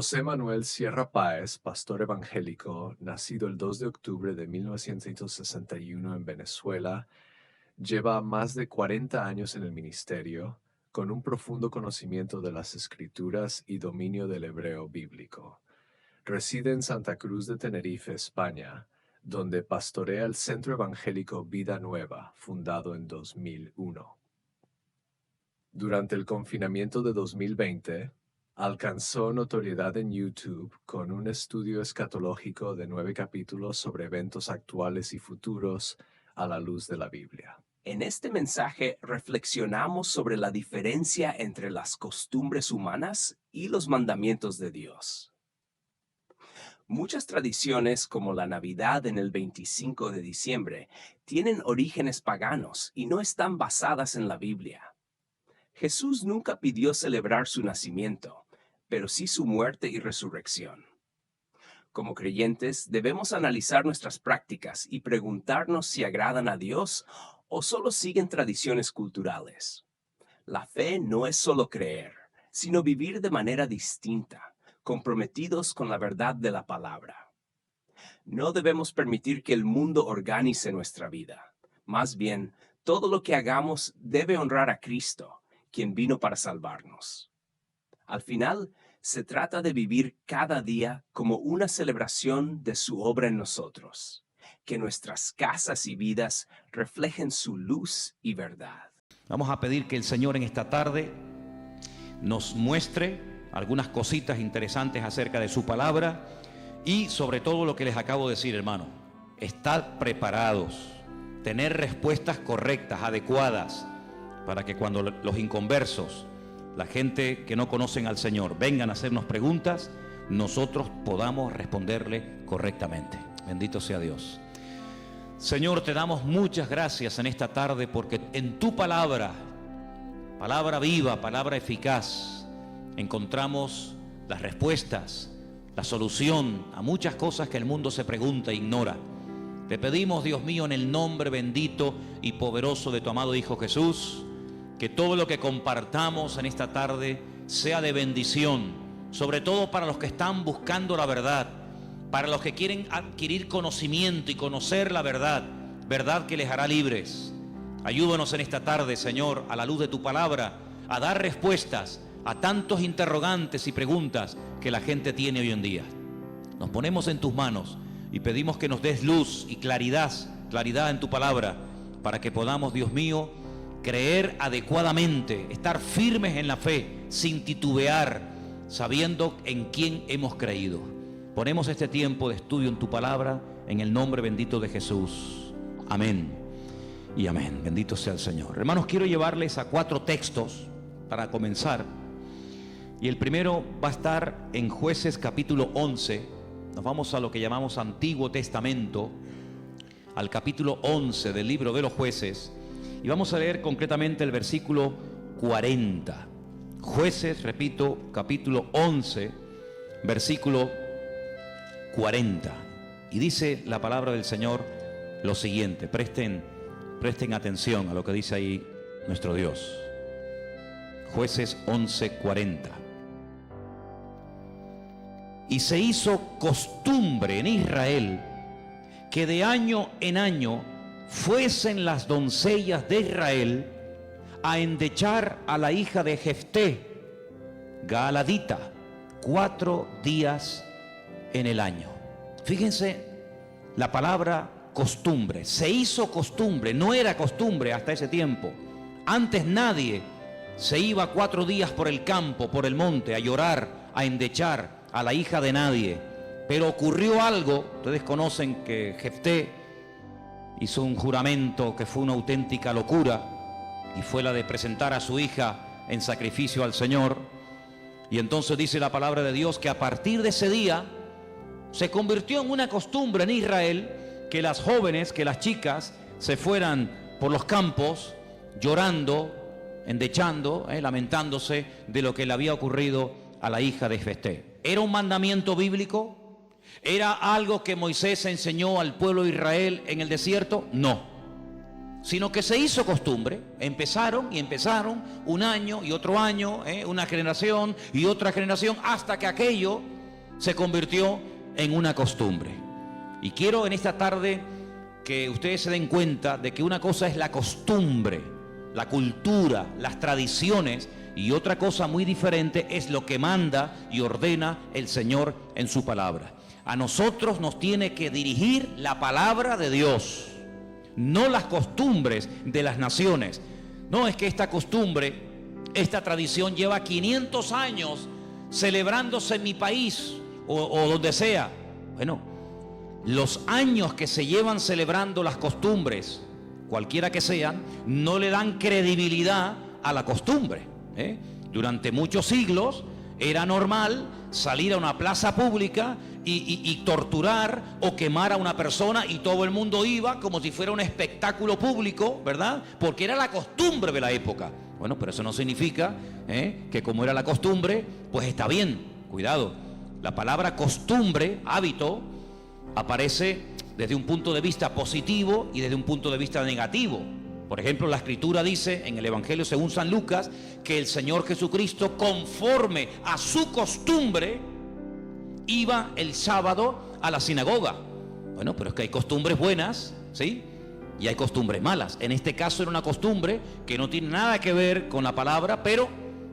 José Manuel Sierra Páez, pastor evangélico, nacido el 2 de octubre de 1961 en Venezuela, lleva más de 40 años en el ministerio, con un profundo conocimiento de las Escrituras y dominio del hebreo bíblico. Reside en Santa Cruz de Tenerife, España, donde pastorea el Centro Evangélico Vida Nueva, fundado en 2001. Durante el confinamiento de 2020, alcanzó notoriedad en YouTube con un estudio escatológico de 9 capítulos sobre eventos actuales y futuros a la luz de la Biblia. En este mensaje reflexionamos sobre la diferencia entre las costumbres humanas y los mandamientos de Dios. Muchas tradiciones, como la Navidad en el 25 de diciembre, tienen orígenes paganos y no están basadas en la Biblia. Jesús nunca pidió celebrar su nacimiento, pero sí su muerte y resurrección. Como creyentes, debemos analizar nuestras prácticas y preguntarnos si agradan a Dios o solo siguen tradiciones culturales. La fe no es solo creer, sino vivir de manera distinta, comprometidos con la verdad de la palabra. No debemos permitir que el mundo organice nuestra vida. Más bien, todo lo que hagamos debe honrar a Cristo, quien vino para salvarnos. Al final, se trata de vivir cada día como una celebración de su obra en nosotros, que nuestras casas y vidas reflejen su luz y verdad. Vamos a pedir que el Señor en esta tarde nos muestre algunas cositas interesantes acerca de su palabra y sobre todo lo que les acabo de decir, hermano. Estad preparados, tener respuestas correctas, adecuadas, para que cuando los inconversos, la gente que no conocen al Señor, vengan a hacernos preguntas, nosotros podamos responderle correctamente. Bendito sea Dios. Señor, te damos muchas gracias en esta tarde porque en tu palabra, palabra viva, palabra eficaz, encontramos las respuestas, la solución a muchas cosas que el mundo se pregunta e ignora. Te pedimos, Dios mío, en el nombre bendito y poderoso de tu amado Hijo Jesús, que todo lo que compartamos en esta tarde sea de bendición, sobre todo para los que están buscando la verdad, para los que quieren adquirir conocimiento y conocer la verdad, verdad que les hará libres. Ayúdanos en esta tarde, Señor, a la luz de tu palabra, a dar respuestas a tantos interrogantes y preguntas que la gente tiene hoy en día. Nos ponemos en tus manos y pedimos que nos des luz y claridad en tu palabra, para que podamos, Dios mío, creer adecuadamente, estar firmes en la fe, sin titubear, sabiendo en quién hemos creído. Ponemos este tiempo de estudio en tu palabra, en el nombre bendito de Jesús. Amén y amén. Bendito sea el Señor. Hermanos, quiero llevarles a 4 textos para comenzar. Y el primero va a estar en Jueces capítulo 11. Nos vamos a lo que llamamos Antiguo Testamento, al capítulo 11 del libro de los Jueces. Y vamos a leer concretamente el versículo 40. Jueces, repito, capítulo 11, versículo 40. Y dice la palabra del Señor lo siguiente. Presten atención a lo que dice ahí nuestro Dios. Jueces 11:40. Y se hizo costumbre en Israel que de año en año fuesen las doncellas de Israel a endechar a la hija de Jefté, Gaaladita, 4 días en el año. Fíjense la palabra costumbre. Se hizo costumbre, no era costumbre hasta ese tiempo. Antes nadie se iba 4 días por el campo, por el monte, a llorar, a endechar a la hija de nadie. Pero ocurrió algo. Ustedes conocen que Jefté hizo un juramento que fue una auténtica locura, y fue la de presentar a su hija en sacrificio al Señor. Y entonces dice la palabra de Dios que a partir de ese día se convirtió en una costumbre en Israel que las jóvenes, que las chicas se fueran por los campos llorando, endechando, lamentándose de lo que le había ocurrido a la hija de Jefté. ¿Era un mandamiento bíblico? ¿Era algo que Moisés enseñó al pueblo de Israel en el desierto? No, sino que se hizo costumbre. Empezaron un año y otro año, una generación y otra generación, hasta que aquello se convirtió en una costumbre. Y quiero en esta tarde que ustedes se den cuenta de que una cosa es la costumbre, la cultura, las tradiciones, y otra cosa muy diferente es lo que manda y ordena el Señor en su palabra. A nosotros nos tiene que dirigir la palabra de Dios, no las costumbres de las naciones. No es que esta costumbre, esta tradición lleva 500 años celebrándose en mi país o donde sea. Bueno, los años que se llevan celebrando las costumbres, cualquiera que sean, no le dan credibilidad a la costumbre. Durante muchos siglos era normal salir a una plaza pública y torturar o quemar a una persona, y todo el mundo iba como si fuera un espectáculo público, ¿verdad? Porque era la costumbre de la época. Bueno, pero eso no significa que como era la costumbre, pues está bien. Cuidado, la palabra costumbre, hábito, aparece desde un punto de vista positivo y desde un punto de vista negativo. Por ejemplo, la Escritura dice en el Evangelio según San Lucas que el Señor Jesucristo, conforme a su costumbre, iba el sábado a la sinagoga. Bueno, pero es que hay costumbres buenas, ¿sí? Y hay costumbres malas. En este caso era una costumbre que no tiene nada que ver con la palabra, pero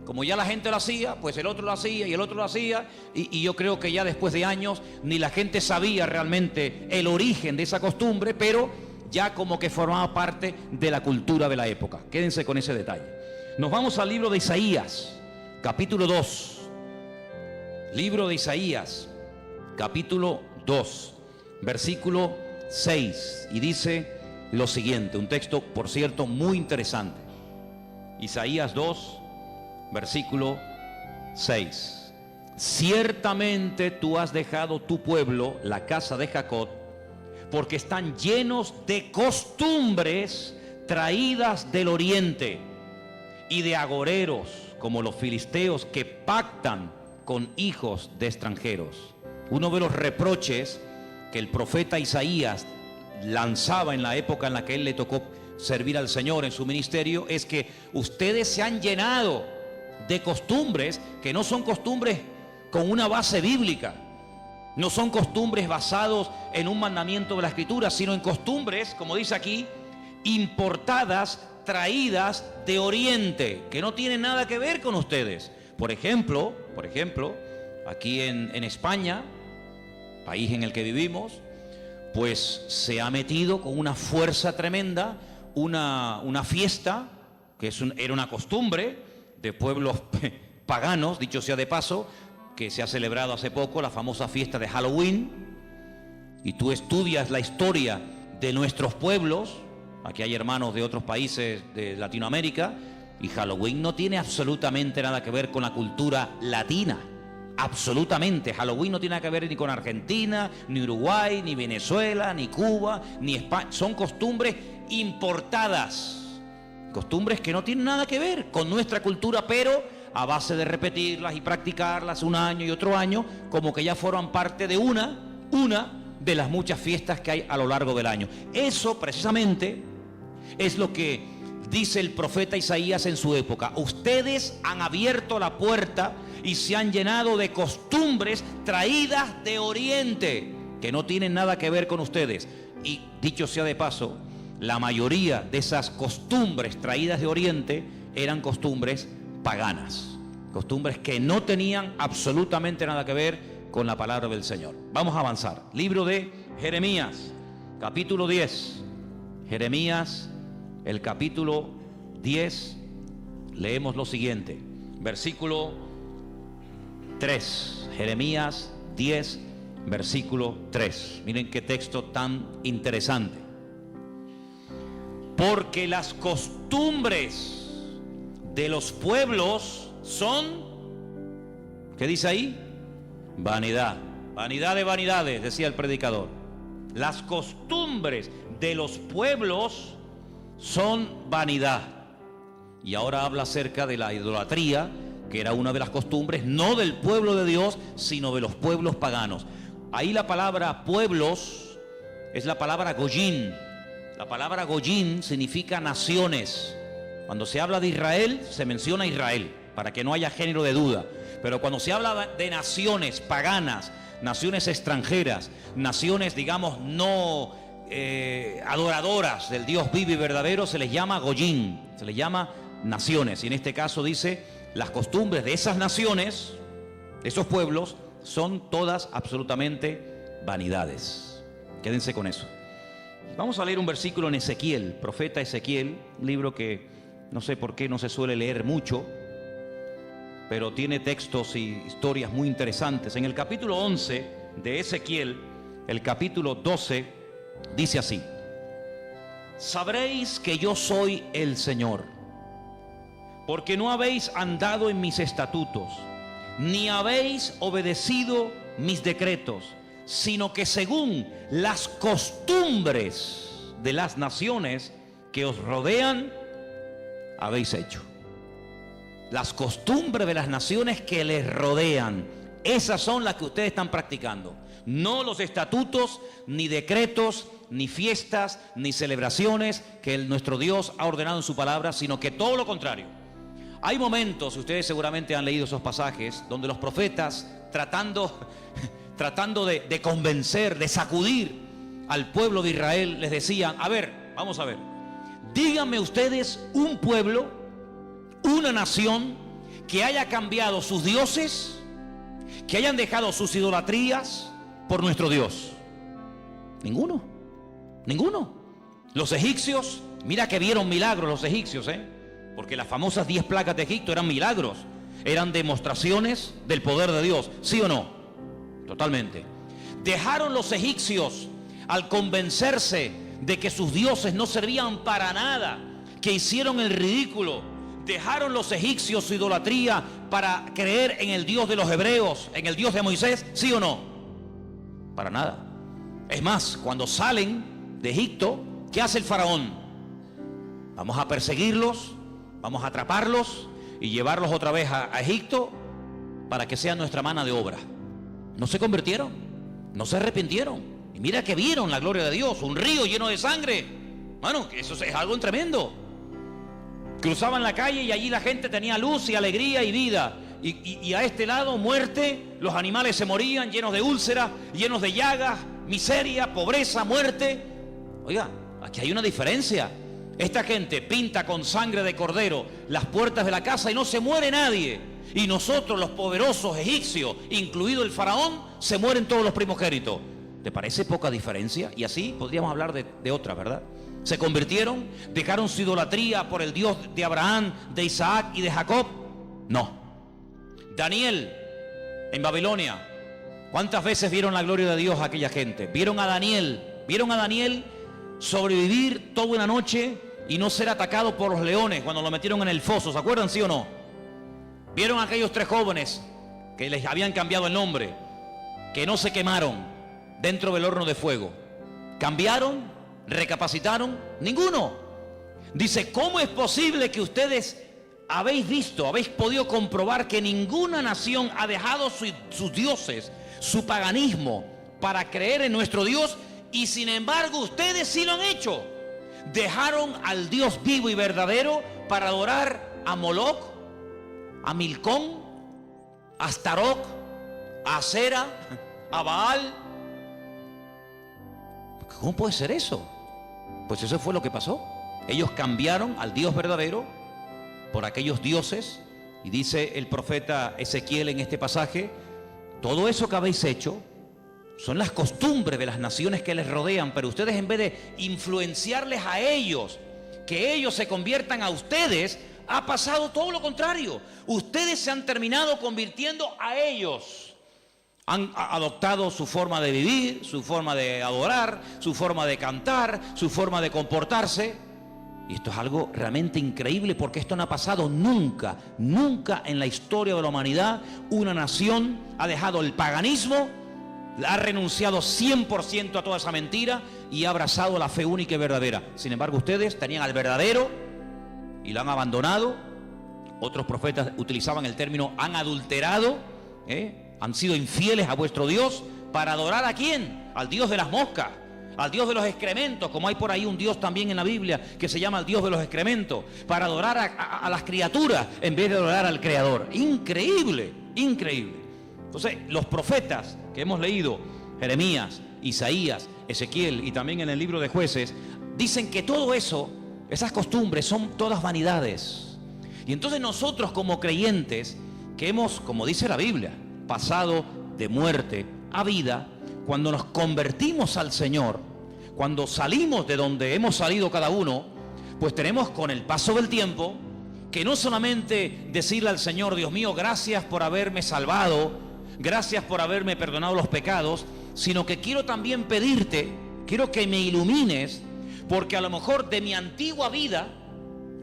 como ya la gente lo hacía, pues el otro lo hacía y el otro lo hacía, y yo creo que ya después de años ni la gente sabía realmente el origen de esa costumbre, pero ya como que formaba parte de la cultura de la época. Quédense con ese detalle. Nos vamos al libro de Isaías, capítulo 2. Libro de Isaías, capítulo 2, versículo 6. Y dice lo siguiente, un texto, por cierto, muy interesante. Isaías 2, versículo 6. Ciertamente tú has dejado tu pueblo, la casa de Jacob, porque están llenos de costumbres traídas del oriente y de agoreros, como los filisteos que pactan con hijos de extranjeros. Uno de los reproches que el profeta Isaías lanzaba en la época en la que él le tocó servir al Señor en su ministerio es que ustedes se han llenado de costumbres que no son costumbres con una base bíblica. No son costumbres basados en un mandamiento de la Escritura, sino en costumbres, como dice aquí, importadas, traídas de Oriente, que no tienen nada que ver con ustedes. Por ejemplo, aquí en España, país en el que vivimos, pues se ha metido con una fuerza tremenda una fiesta que era una costumbre de pueblos paganos, dicho sea de paso, que se ha celebrado hace poco, la famosa fiesta de Halloween. Y tú estudias la historia de nuestros pueblos, aquí hay hermanos de otros países de Latinoamérica, y Halloween no tiene absolutamente nada que ver con la cultura latina, absolutamente. Halloween no tiene nada que ver ni con Argentina, ni Uruguay, ni Venezuela, ni Cuba, ni España. Son costumbres importadas, costumbres que no tienen nada que ver con nuestra cultura, pero a base de repetirlas y practicarlas un año y otro año, como que ya forman parte de una de las muchas fiestas que hay a lo largo del año. Eso precisamente es lo que dice el profeta Isaías en su época. Ustedes han abierto la puerta y se han llenado de costumbres traídas de Oriente, que no tienen nada que ver con ustedes. Y dicho sea de paso, la mayoría de esas costumbres traídas de Oriente eran costumbres paganas, costumbres que no tenían absolutamente nada que ver con la palabra del Señor. Vamos a avanzar. Libro de Jeremías, capítulo 10. Jeremías, el capítulo 10, leemos lo siguiente, versículo 3. Jeremías 10, versículo 3. Miren qué texto tan interesante. Porque las costumbres de los pueblos son, ¿qué dice ahí? Vanidad. Vanidad de vanidades, decía el predicador. Las costumbres de los pueblos son vanidad. Y ahora habla acerca de la idolatría, que era una de las costumbres, no del pueblo de Dios, sino de los pueblos paganos. Ahí la palabra pueblos es la palabra goyín. La palabra goyín significa naciones. Cuando se habla de Israel, se menciona Israel, para que no haya género de duda. Pero cuando se habla de naciones paganas, naciones extranjeras, naciones, digamos, no adoradoras del Dios vivo y verdadero, se les llama goyim, se les llama naciones. Y en este caso dice, las costumbres de esas naciones, de esos pueblos, son todas absolutamente vanidades. Quédense con eso. Vamos a leer un versículo en Ezequiel, profeta Ezequiel, un libro que no sé por qué no se suele leer mucho, pero tiene textos y historias muy interesantes. En el capítulo 11 de Ezequiel, el capítulo 12, dice así: sabréis que yo soy el Señor, porque no habéis andado en mis estatutos, ni habéis obedecido mis decretos, sino que según las costumbres de las naciones que os rodean, habéis hecho. Las costumbres de las naciones que les rodean, esas son las que ustedes están practicando. No los estatutos, ni decretos, ni fiestas, ni celebraciones que nuestro Dios ha ordenado en su palabra, sino que todo lo contrario. Hay momentos, ustedes seguramente han leído esos pasajes, donde los profetas, tratando de convencer, de sacudir al pueblo de Israel, les decían: a ver, vamos a ver, díganme ustedes un pueblo, una nación que haya cambiado sus dioses, que hayan dejado sus idolatrías por nuestro Dios. Ninguno. Los egipcios, mira que vieron milagros los egipcios, porque las famosas 10 plagas de Egipto eran milagros, eran demostraciones del poder de Dios, ¿sí o no? Totalmente. Dejaron los egipcios, al convencerse de que sus dioses no servían para nada, que hicieron el ridículo, dejaron los egipcios su idolatría para creer en el Dios de los hebreos, en el Dios de Moisés, ¿sí o no? Para nada. Es más, cuando salen de Egipto, ¿qué hace el faraón? Vamos a perseguirlos, vamos a atraparlos y llevarlos otra vez a Egipto para que sean nuestra mano de obra. No se convirtieron, no se arrepintieron. Y mira que vieron la gloria de Dios, un río lleno de sangre. Bueno, eso es algo tremendo. Cruzaban la calle y allí la gente tenía luz y alegría y vida. Y a este lado, muerte, los animales se morían llenos de úlceras, llenos de llagas, miseria, pobreza, muerte. Oiga, aquí hay una diferencia. Esta gente pinta con sangre de cordero las puertas de la casa y no se muere nadie. Y nosotros, los poderosos egipcios, incluido el faraón, se mueren todos los primogénitos. ¿Te parece poca diferencia? Y así podríamos hablar de otra, ¿verdad? Se convirtieron, dejaron su idolatría por el Dios de Abraham, de Isaac y de Jacob. No. Daniel, en Babilonia, ¿cuántas veces vieron la gloria de Dios a aquella gente? Vieron a Daniel sobrevivir toda una noche y no ser atacado por los leones cuando lo metieron en el foso. ¿Se acuerdan, sí o no? Vieron a aquellos 3 jóvenes que les habían cambiado el nombre, que no se quemaron dentro del horno de fuego. ¿Cambiaron? ¿Recapacitaron? Ninguno. Dice, ¿cómo es posible que ustedes habéis podido comprobar que ninguna nación ha dejado sus dioses, su paganismo, para creer en nuestro Dios, y sin embargo ustedes sí lo han hecho? Dejaron al Dios vivo y verdadero para adorar a Moloch, a Milcón, a Astaroth, a Acera, a Baal. ¿Cómo puede ser eso? Pues eso fue lo que pasó. Ellos cambiaron al Dios verdadero por aquellos dioses. Y dice el profeta Ezequiel en este pasaje: todo eso que habéis hecho son las costumbres de las naciones que les rodean, pero ustedes, en vez de influenciarles a ellos, que ellos se conviertan a ustedes, ha pasado todo lo contrario. Ustedes se han terminado convirtiendo a ellos. Han adoptado su forma de vivir, su forma de adorar, su forma de cantar, su forma de comportarse. Y esto es algo realmente increíble, porque esto no ha pasado nunca en la historia de la humanidad. Una nación ha dejado el paganismo, ha renunciado 100% a toda esa mentira y ha abrazado la fe única y verdadera. Sin embargo, ustedes tenían al verdadero y lo han abandonado. Otros profetas utilizaban el término han adulterado, han sido infieles a vuestro Dios. ¿Para adorar a quién? Al Dios de las moscas, al Dios de los excrementos, como hay por ahí un Dios también en la Biblia que se llama el Dios de los excrementos. Para adorar a las criaturas en vez de adorar al Creador. Increíble. increíble. Entonces, los profetas que hemos leído, Jeremías, Isaías, Ezequiel y también en el libro de Jueces, dicen que todo eso, esas costumbres son todas vanidades. Y entonces nosotros como creyentes, que hemos, como dice la Biblia, pasado de muerte a vida, cuando nos convertimos al Señor, cuando salimos de donde hemos salido cada uno, pues tenemos con el paso del tiempo que no solamente decirle al Señor: Dios mío, gracias por haberme salvado, gracias por haberme perdonado los pecados, sino que quiero también pedirte, quiero que me ilumines, porque a lo mejor de mi antigua vida,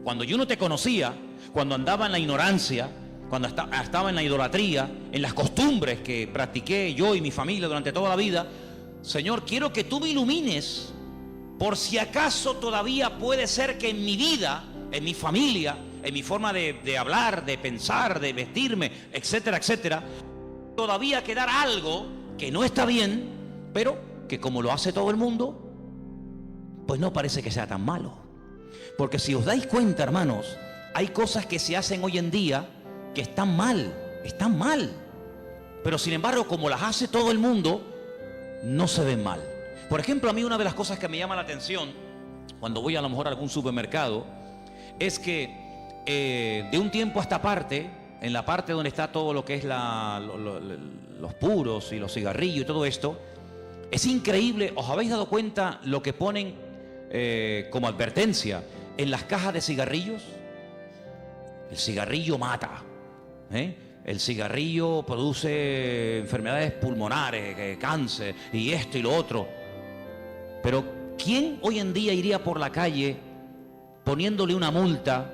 cuando yo no te conocía, cuando andaba en la ignorancia, cuando estaba en la idolatría, en las costumbres que practiqué yo y mi familia durante toda la vida, Señor, quiero que tú me ilumines, por si acaso todavía puede ser que en mi vida, en mi familia, en mi forma de hablar, de pensar, de vestirme, etcétera, etcétera, todavía quedara algo que no está bien, pero que como lo hace todo el mundo, pues no parece que sea tan malo. Porque si os dais cuenta, hermanos, hay cosas que se hacen hoy en día que están mal, pero sin embargo, como las hace todo el mundo, no se ven mal. Por ejemplo, a mí una de las cosas que me llama la atención cuando voy a lo mejor a algún supermercado es que de un tiempo a esta parte, en la parte donde está todo lo que es los puros y los cigarrillos y todo esto, es increíble. ¿Os habéis dado cuenta lo que ponen como advertencia en las cajas de cigarrillos? El cigarrillo mata, el cigarrillo produce enfermedades pulmonares, cáncer y esto y lo otro. Pero ¿quién hoy en día iría por la calle poniéndole una multa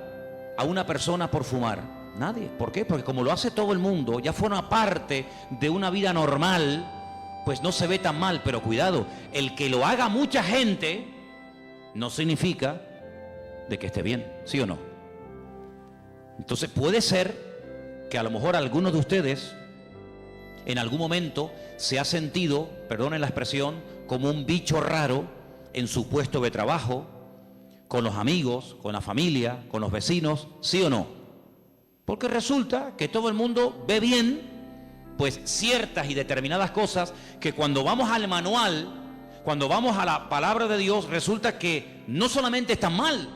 a una persona por fumar? Nadie. ¿Por qué? Porque como lo hace todo el mundo, ya forma parte de una vida normal, pues no se ve tan mal. Pero cuidado, el que lo haga mucha gente no significa de que esté bien, ¿sí o no? Entonces puede ser que a lo mejor algunos de ustedes en algún momento se ha sentido, perdonen la expresión, como un bicho raro en su puesto de trabajo, con los amigos, con la familia, con los vecinos, ¿sí o no? Porque resulta que todo el mundo ve bien, pues ciertas y determinadas cosas que cuando vamos al manual, cuando vamos a la palabra de Dios, resulta que no solamente están mal,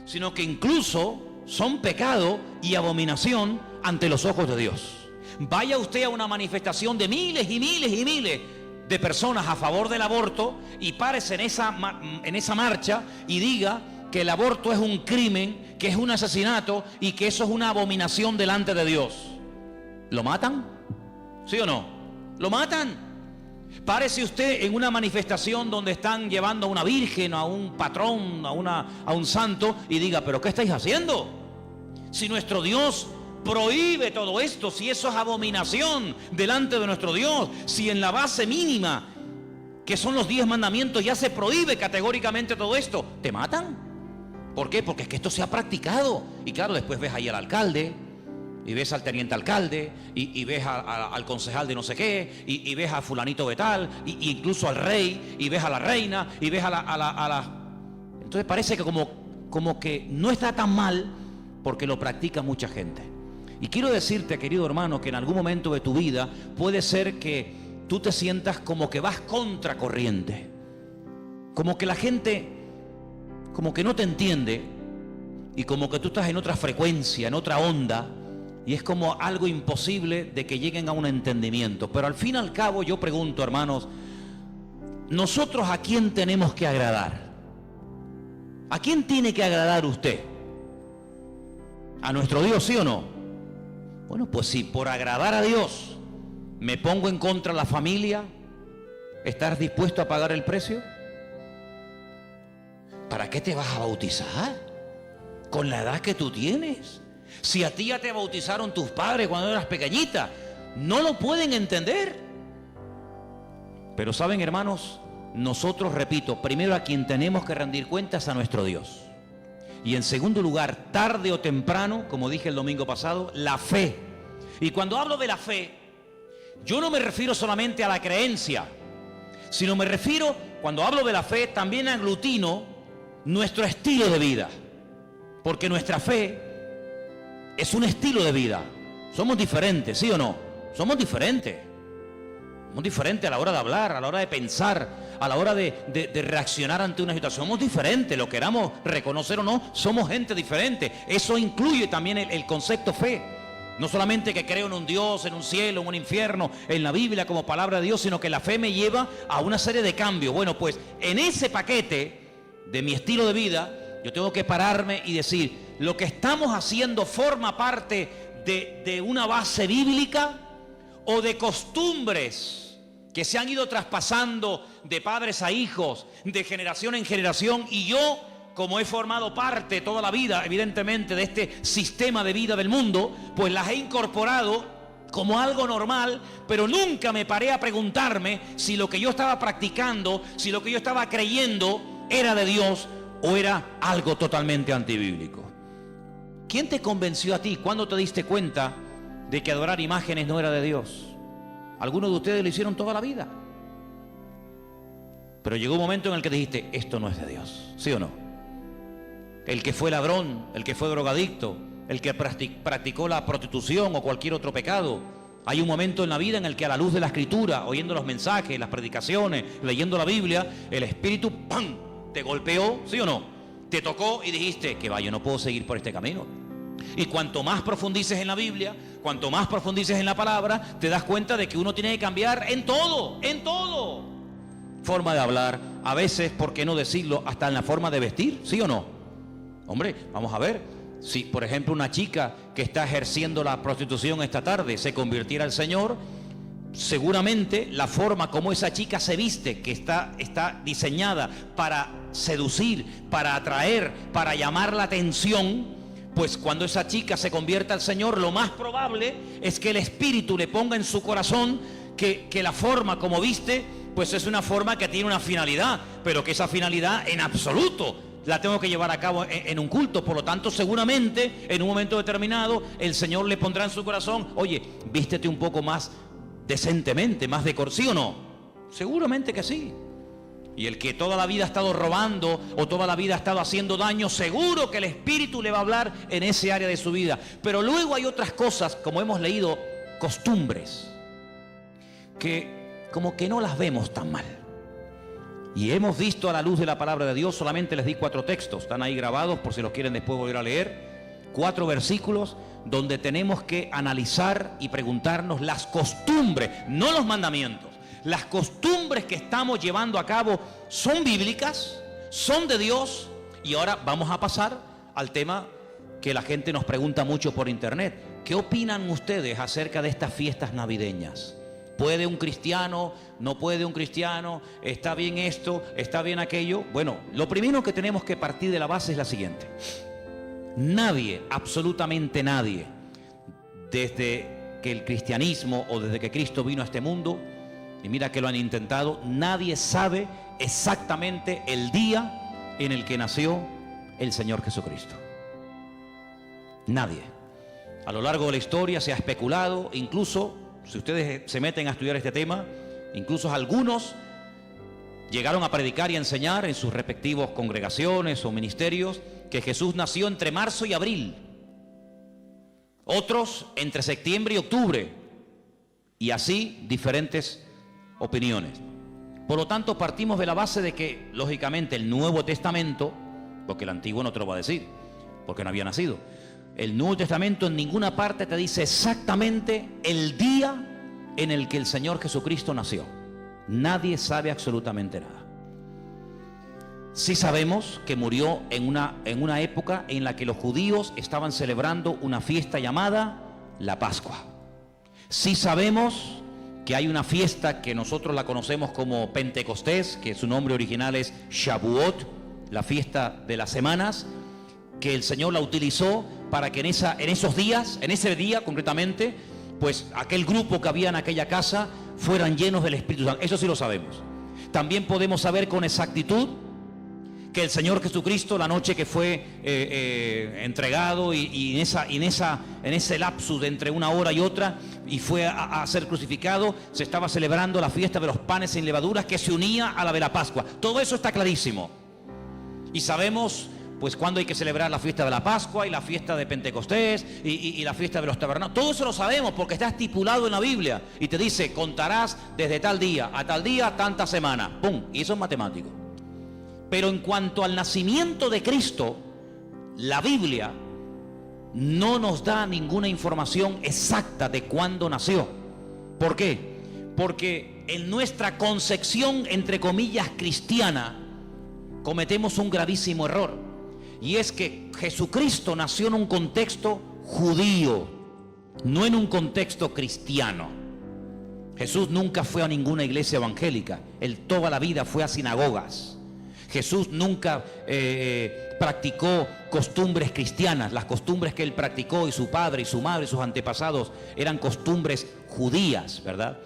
sino que incluso son pecado y abominación ante los ojos de Dios. Vaya usted a una manifestación de miles y miles y miles de personas a favor del aborto y párese en esa marcha y diga que el aborto es un crimen, que es un asesinato y que eso es una abominación delante de Dios. ¿Lo matan? ¿Sí o no? ¿Lo matan? Párese usted en una manifestación donde están llevando a una virgen, a un patrón, a un santo y diga: ¿pero qué estáis haciendo? Si nuestro Dios prohíbe todo esto, si eso es abominación delante de nuestro Dios, si en la base mínima, que son los 10 mandamientos, ya se prohíbe categóricamente todo esto, ¿te matan? ¿Por qué? Porque es que esto se ha practicado. Y claro, después ves ahí al alcalde, y ves al teniente alcalde, y ves al concejal de no sé qué, y ves a fulanito de tal, y incluso al rey, y ves a la reina, y ves a la... Entonces parece que como que no está tan mal, porque lo practica mucha gente. Y quiero decirte, querido hermano, que en algún momento de tu vida puede ser que tú te sientas como que vas contra corriente, como que la gente como que no te entiende, y como que tú estás en otra frecuencia, en otra onda, y es como algo imposible de que lleguen a un entendimiento. Pero al fin y al cabo yo pregunto, hermanos, ¿nosotros a quién tenemos que agradar? ¿A quién tiene que agradar usted? ¿A nuestro Dios, sí o no? Bueno, pues si por agradar a Dios me pongo en contra de la familia, ¿estás dispuesto a pagar el precio? ¿Para qué te vas a bautizar? Con la edad que tú tienes. Si a ti ya te bautizaron tus padres cuando eras pequeñita, no lo pueden entender. Pero saben, hermanos, nosotros, repito, primero a quien tenemos que rendir cuentas a nuestro Dios. Y en segundo lugar, tarde o temprano, como dije el domingo pasado, la fe. Y cuando hablo de la fe, yo no me refiero solamente a la creencia, sino me refiero, cuando hablo de la fe, también aglutino nuestro estilo de vida. Porque nuestra fe es un estilo de vida. Somos diferentes, ¿sí o no? Somos diferentes. Somos diferentes a la hora de hablar, a la hora de pensar, a la hora de reaccionar ante una situación. Somos diferentes, lo queramos reconocer o no, somos gente diferente. Eso incluye también el concepto fe. No solamente que creo en un Dios, en un cielo, en un infierno, en la Biblia como palabra de Dios, sino que la fe me lleva a una serie de cambios. Bueno, pues en ese paquete de mi estilo de vida, yo tengo que pararme y decir, lo que estamos haciendo forma parte de una base bíblica o de costumbres que se han ido traspasando de padres a hijos, de generación en generación, y yo, como he formado parte toda la vida, evidentemente, de este sistema de vida del mundo, pues las he incorporado como algo normal, pero nunca me paré a preguntarme si lo que yo estaba practicando, si lo que yo estaba creyendo era de Dios o era algo totalmente antibíblico. ¿Quién te convenció a ti? ¿Cuándo te diste cuenta de que adorar imágenes no era de Dios? Algunos de ustedes lo hicieron toda la vida, pero llegó un momento en el que dijiste, esto no es de Dios, ¿sí o no? El que fue ladrón, el que fue drogadicto, el que practicó la prostitución o cualquier otro pecado, hay un momento en la vida en el que a la luz de la Escritura, oyendo los mensajes, las predicaciones, leyendo la Biblia, el Espíritu ¡pam!, te golpeó, ¿sí o no? Te tocó y dijiste, que va, yo no puedo seguir por este camino. Y cuanto más profundices en la Biblia, cuanto más profundices en la palabra, te das cuenta de que uno tiene que cambiar en todo, en todo. Forma de hablar, a veces, ¿por qué no decirlo? Hasta en la forma de vestir, ¿sí o no? Hombre, vamos a ver, si por ejemplo una chica que está ejerciendo la prostitución esta tarde se convirtiera al Señor, seguramente la forma como esa chica se viste, que está diseñada para seducir, para atraer, para llamar la atención, pues cuando esa chica se convierta al Señor, lo más probable es que el Espíritu le ponga en su corazón que la forma como viste, pues es una forma que tiene una finalidad, pero que esa finalidad en absoluto la tengo que llevar a cabo en un culto. Por lo tanto, seguramente en un momento determinado el Señor le pondrá en su corazón, oye, vístete un poco más decentemente, más decoroso, ¿sí o no? Seguramente que sí. Y el que toda la vida ha estado robando o toda la vida ha estado haciendo daño, seguro que el Espíritu le va a hablar en ese área de su vida. Pero luego hay otras cosas, como hemos leído, costumbres, que como que no las vemos tan mal. Y hemos visto a la luz de la palabra de Dios, solamente les di 4 textos, están ahí grabados por si los quieren después volver a leer, 4 versículos donde tenemos que analizar y preguntarnos las costumbres, no los mandamientos. Las costumbres que estamos llevando a cabo son bíblicas, son de Dios. Y ahora vamos a pasar al tema que la gente nos pregunta mucho por internet. ¿Qué opinan ustedes acerca de estas fiestas navideñas? ¿Puede un cristiano? ¿No puede un cristiano? ¿Está bien esto? ¿Está bien aquello? Bueno, lo primero que tenemos que partir de la base es la siguiente. Nadie, absolutamente nadie, desde que el cristianismo o desde que Cristo vino a este mundo, y mira que lo han intentado, nadie sabe exactamente el día en el que nació el Señor Jesucristo. Nadie. A lo largo de la historia se ha especulado, incluso, si ustedes se meten a estudiar este tema, incluso algunos llegaron a predicar y a enseñar en sus respectivos congregaciones o ministerios que Jesús nació entre marzo y abril. Otros entre septiembre y octubre. Y así diferentes opiniones. Por lo tanto, partimos de la base de que, lógicamente, el Nuevo Testamento, porque el Antiguo no te lo va a decir, porque no había nacido, el Nuevo Testamento en ninguna parte te dice exactamente el día en el que el Señor Jesucristo nació. Nadie sabe absolutamente nada. Sí sabemos que murió en una época en la que los judíos estaban celebrando una fiesta llamada la Pascua. Sí sabemos que hay una fiesta que nosotros la conocemos como Pentecostés, que su nombre original es Shavuot, la fiesta de las semanas, que el Señor la utilizó para que en esos días, en ese día concretamente, pues aquel grupo que había en aquella casa fueran llenos del Espíritu Santo. Eso sí lo sabemos. También podemos saber con exactitud que el Señor Jesucristo, la noche que fue entregado y en ese lapsus de entre una hora y otra, y fue a ser crucificado, se estaba celebrando la fiesta de los panes sin levaduras, que se unía a la de la Pascua. Todo eso está clarísimo. Y sabemos pues cuándo hay que celebrar la fiesta de la Pascua y la fiesta de Pentecostés y la fiesta de los tabernáculos. Todo eso lo sabemos porque está estipulado en la Biblia y te dice, contarás desde tal día a tal día, tanta semana. ¡Pum! Y eso es matemático. Pero en cuanto al nacimiento de Cristo, la Biblia no nos da ninguna información exacta de cuándo nació. ¿Por qué? Porque en nuestra concepción, entre comillas, cristiana, cometemos un gravísimo error. Y es que Jesucristo nació en un contexto judío, no en un contexto cristiano. Jesús nunca fue a ninguna iglesia evangélica. Él toda la vida fue a sinagogas. Jesús nunca practicó costumbres cristianas. Las costumbres que él practicó, y su padre y su madre y sus antepasados, eran costumbres judías, ¿verdad?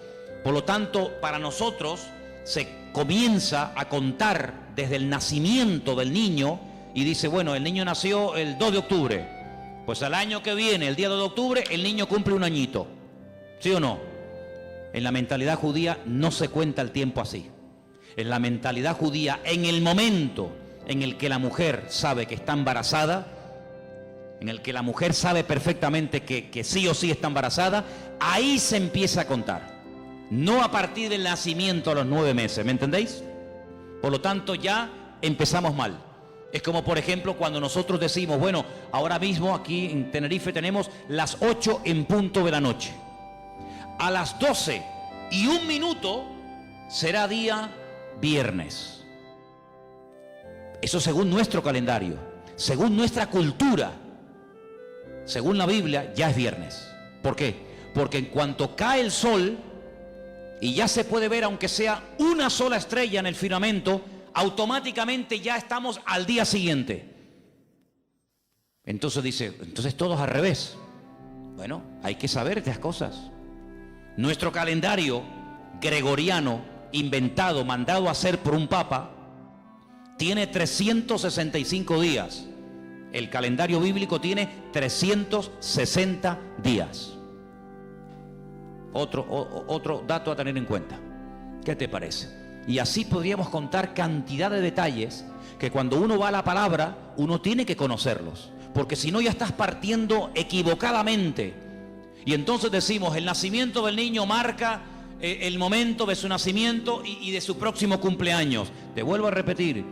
Por lo tanto, para nosotros se comienza a contar desde el nacimiento del niño y dice, bueno, el niño nació el 2 de octubre. Pues al año que viene, el día 2 de octubre, el niño cumple un añito. ¿Sí o no? En la mentalidad judía no se cuenta el tiempo así. En la mentalidad judía, en el momento en el que la mujer sabe que está embarazada, en el que la mujer sabe perfectamente que sí o sí está embarazada, ahí se empieza a contar. No a partir del nacimiento a los 9 meses, ¿me entendéis? Por lo tanto, ya empezamos mal. Es como, por ejemplo, cuando nosotros decimos, bueno, ahora mismo aquí en Tenerife tenemos las 8 en punto de la noche. A las 12:01 será día viernes. Eso según nuestro calendario, según nuestra cultura, según la Biblia, ya es viernes. ¿Por qué? Porque en cuanto cae el sol y ya se puede ver, aunque sea una sola estrella en el firmamento, automáticamente ya estamos al día siguiente. Entonces dice, entonces todos al revés. Bueno, hay que saber estas cosas. Nuestro calendario gregoriano, inventado, mandado a hacer por un papa, tiene 365 días. El calendario bíblico tiene 360 días. Otro dato a tener en cuenta. ¿Qué te parece? Y así podríamos contar cantidad de detalles que cuando uno va a la palabra, uno tiene que conocerlos. Porque si no, ya estás partiendo equivocadamente. Y entonces decimos, el nacimiento del niño marca el momento de su nacimiento y de su próximo cumpleaños. Te vuelvo a repetir,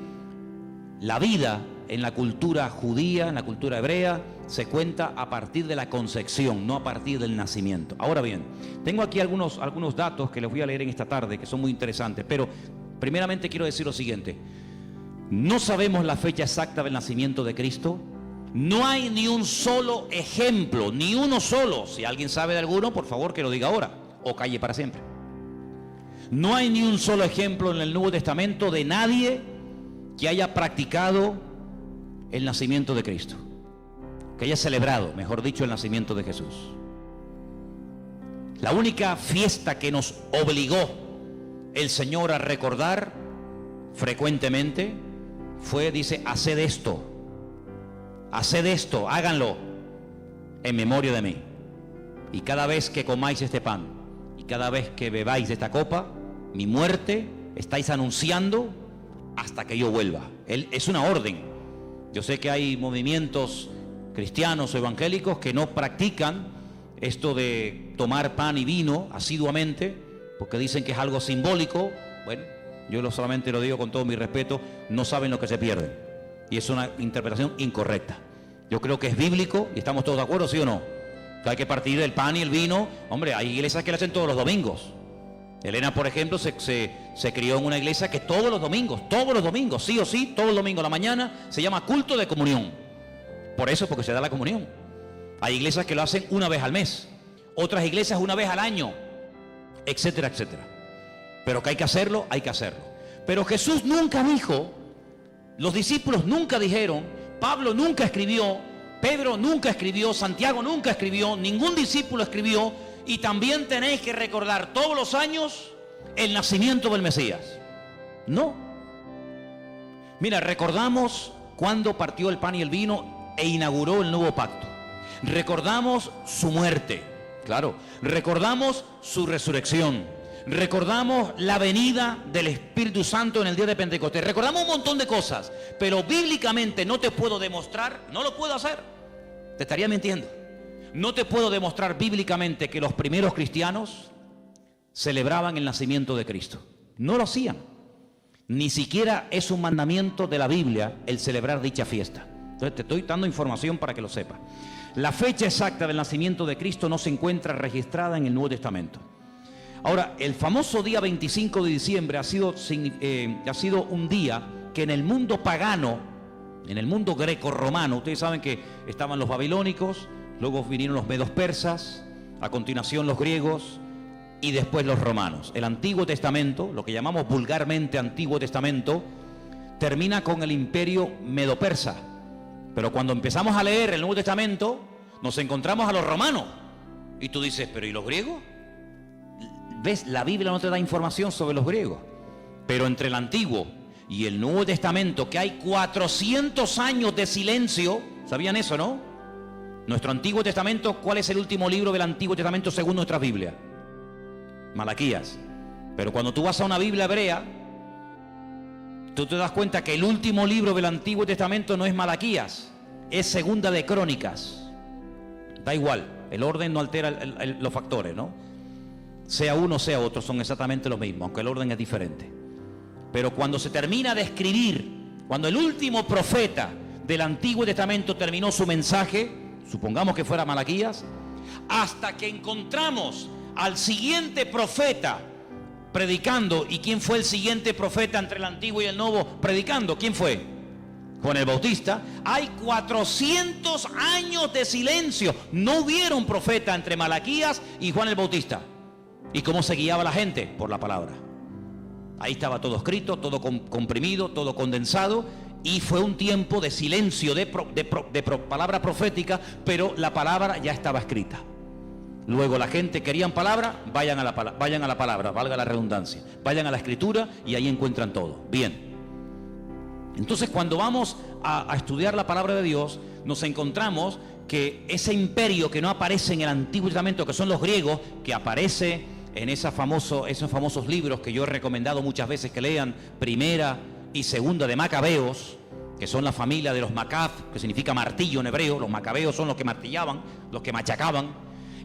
la vida en la cultura judía, en la cultura hebrea, se cuenta a partir de la concepción, no a partir del nacimiento. Ahora bien, tengo aquí algunos datos que les voy a leer en esta tarde, que son muy interesantes, pero primeramente quiero decir lo siguiente. No sabemos la fecha exacta del nacimiento de Cristo. No hay ni un solo ejemplo, ni uno solo. Si alguien sabe de alguno, por favor que lo diga ahora, o calle para siempre. No hay ni un solo ejemplo en el Nuevo Testamento de nadie que haya practicado el nacimiento de Cristo, que haya celebrado, mejor dicho, el nacimiento de Jesús. La única fiesta que nos obligó el Señor a recordar frecuentemente fue, dice, haced esto, háganlo en memoria de mí. Y cada vez que comáis este pan y cada vez que bebáis de esta copa, mi muerte estáis anunciando hasta que yo vuelva. Es una orden. Yo sé que hay movimientos cristianos o evangélicos que no practican esto de tomar pan y vino asiduamente, porque dicen que es algo simbólico. Bueno, yo solamente lo digo con todo mi respeto, no saben lo que se pierden. Y es una interpretación incorrecta. Yo creo que es bíblico y estamos todos de acuerdo, ¿sí o no? Que hay que partir del pan y el vino. Hombre, hay iglesias que lo hacen todos los domingos. Elena, por ejemplo, se crió en una iglesia que todos los domingos, sí o sí, todos los domingos a la mañana, se llama culto de comunión. Por eso, porque se da la comunión. Hay iglesias que lo hacen una vez al mes, otras iglesias una vez al año, etcétera, etcétera. Pero que hay que hacerlo, hay que hacerlo. Pero Jesús nunca dijo, los discípulos nunca dijeron, Pablo nunca escribió, Pedro nunca escribió, Santiago nunca escribió, ningún discípulo escribió, y también tenéis que recordar todos los años el nacimiento del Mesías. No. Mira, recordamos cuando partió el pan y el vino e inauguró el nuevo pacto. Recordamos su muerte, claro. Recordamos su resurrección. Recordamos la venida del Espíritu Santo en el día de Pentecostés. Recordamos un montón de cosas, pero bíblicamente no te puedo demostrar, no lo puedo hacer. Te estaría mintiendo. No te puedo demostrar bíblicamente que los primeros cristianos celebraban el nacimiento de Cristo. No lo hacían. Ni siquiera es un mandamiento de la Biblia el celebrar dicha fiesta. Entonces te estoy dando información para que lo sepas. La fecha exacta del nacimiento de Cristo no se encuentra registrada en el Nuevo Testamento. Ahora, el famoso día 25 de diciembre ha sido un día que en el mundo pagano, en el mundo greco-romano, ustedes saben que estaban los babilónicos, luego vinieron los medos persas, a continuación los griegos y después los romanos. El Antiguo Testamento, lo que llamamos vulgarmente Antiguo Testamento, termina con el imperio medo-persa. Pero cuando empezamos a leer el Nuevo Testamento, nos encontramos a los romanos. Y tú dices, ¿pero y los griegos? ¿Ves? La Biblia no te da información sobre los griegos. Pero entre el Antiguo y el Nuevo Testamento, que hay 400 años de silencio, ¿sabían eso, no? Nuestro Antiguo Testamento, ¿cuál es el último libro del Antiguo Testamento según nuestra Biblia? Malaquías. Pero cuando tú vas a una Biblia hebrea, tú te das cuenta que el último libro del Antiguo Testamento no es Malaquías, es Segunda de Crónicas. Da igual, el orden no altera los factores, ¿no? Sea uno, sea otro, son exactamente los mismos, aunque el orden es diferente. Pero cuando se termina de escribir, cuando el último profeta del Antiguo Testamento terminó su mensaje, supongamos que fuera Malaquías, hasta que encontramos al siguiente profeta predicando. ¿Y quién fue el siguiente profeta entre el Antiguo y el Nuevo predicando? ¿Quién fue? Juan el Bautista. Hay 400 años de silencio. No hubieron profeta entre Malaquías y Juan el Bautista. ¿Y cómo se guiaba la gente? Por la palabra. Ahí estaba todo escrito, todo comprimido, todo condensado. Y fue un tiempo de silencio, de palabra profética, pero la palabra ya estaba escrita. Luego la gente querían palabra, vayan a la palabra, valga la redundancia. Vayan a la escritura y ahí encuentran todo. Bien. Entonces cuando vamos a estudiar la palabra de Dios, nos encontramos que ese imperio que no aparece en el Antiguo Testamento, que son los griegos, que aparece en esos famosos libros que yo he recomendado muchas veces que lean, Primera y Segunda de Macabeos, que son la familia de los Macab, que significa martillo en hebreo. Los macabeos son los que martillaban, los que machacaban.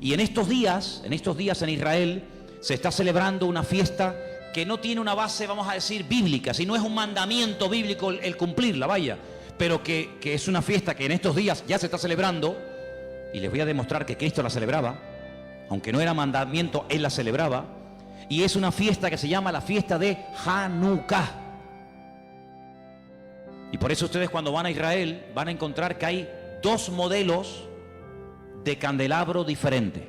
Y en estos días en Israel se está celebrando una fiesta que no tiene una base, vamos a decir, bíblica, sino es un mandamiento bíblico el cumplirla, vaya, pero que es una fiesta que en estos días ya se está celebrando, y les voy a demostrar que Cristo la celebraba, aunque no era mandamiento, Él la celebraba, y es una fiesta que se llama la fiesta de Hanukkah. Y por eso ustedes cuando van a Israel van a encontrar que hay dos modelos de candelabro diferentes.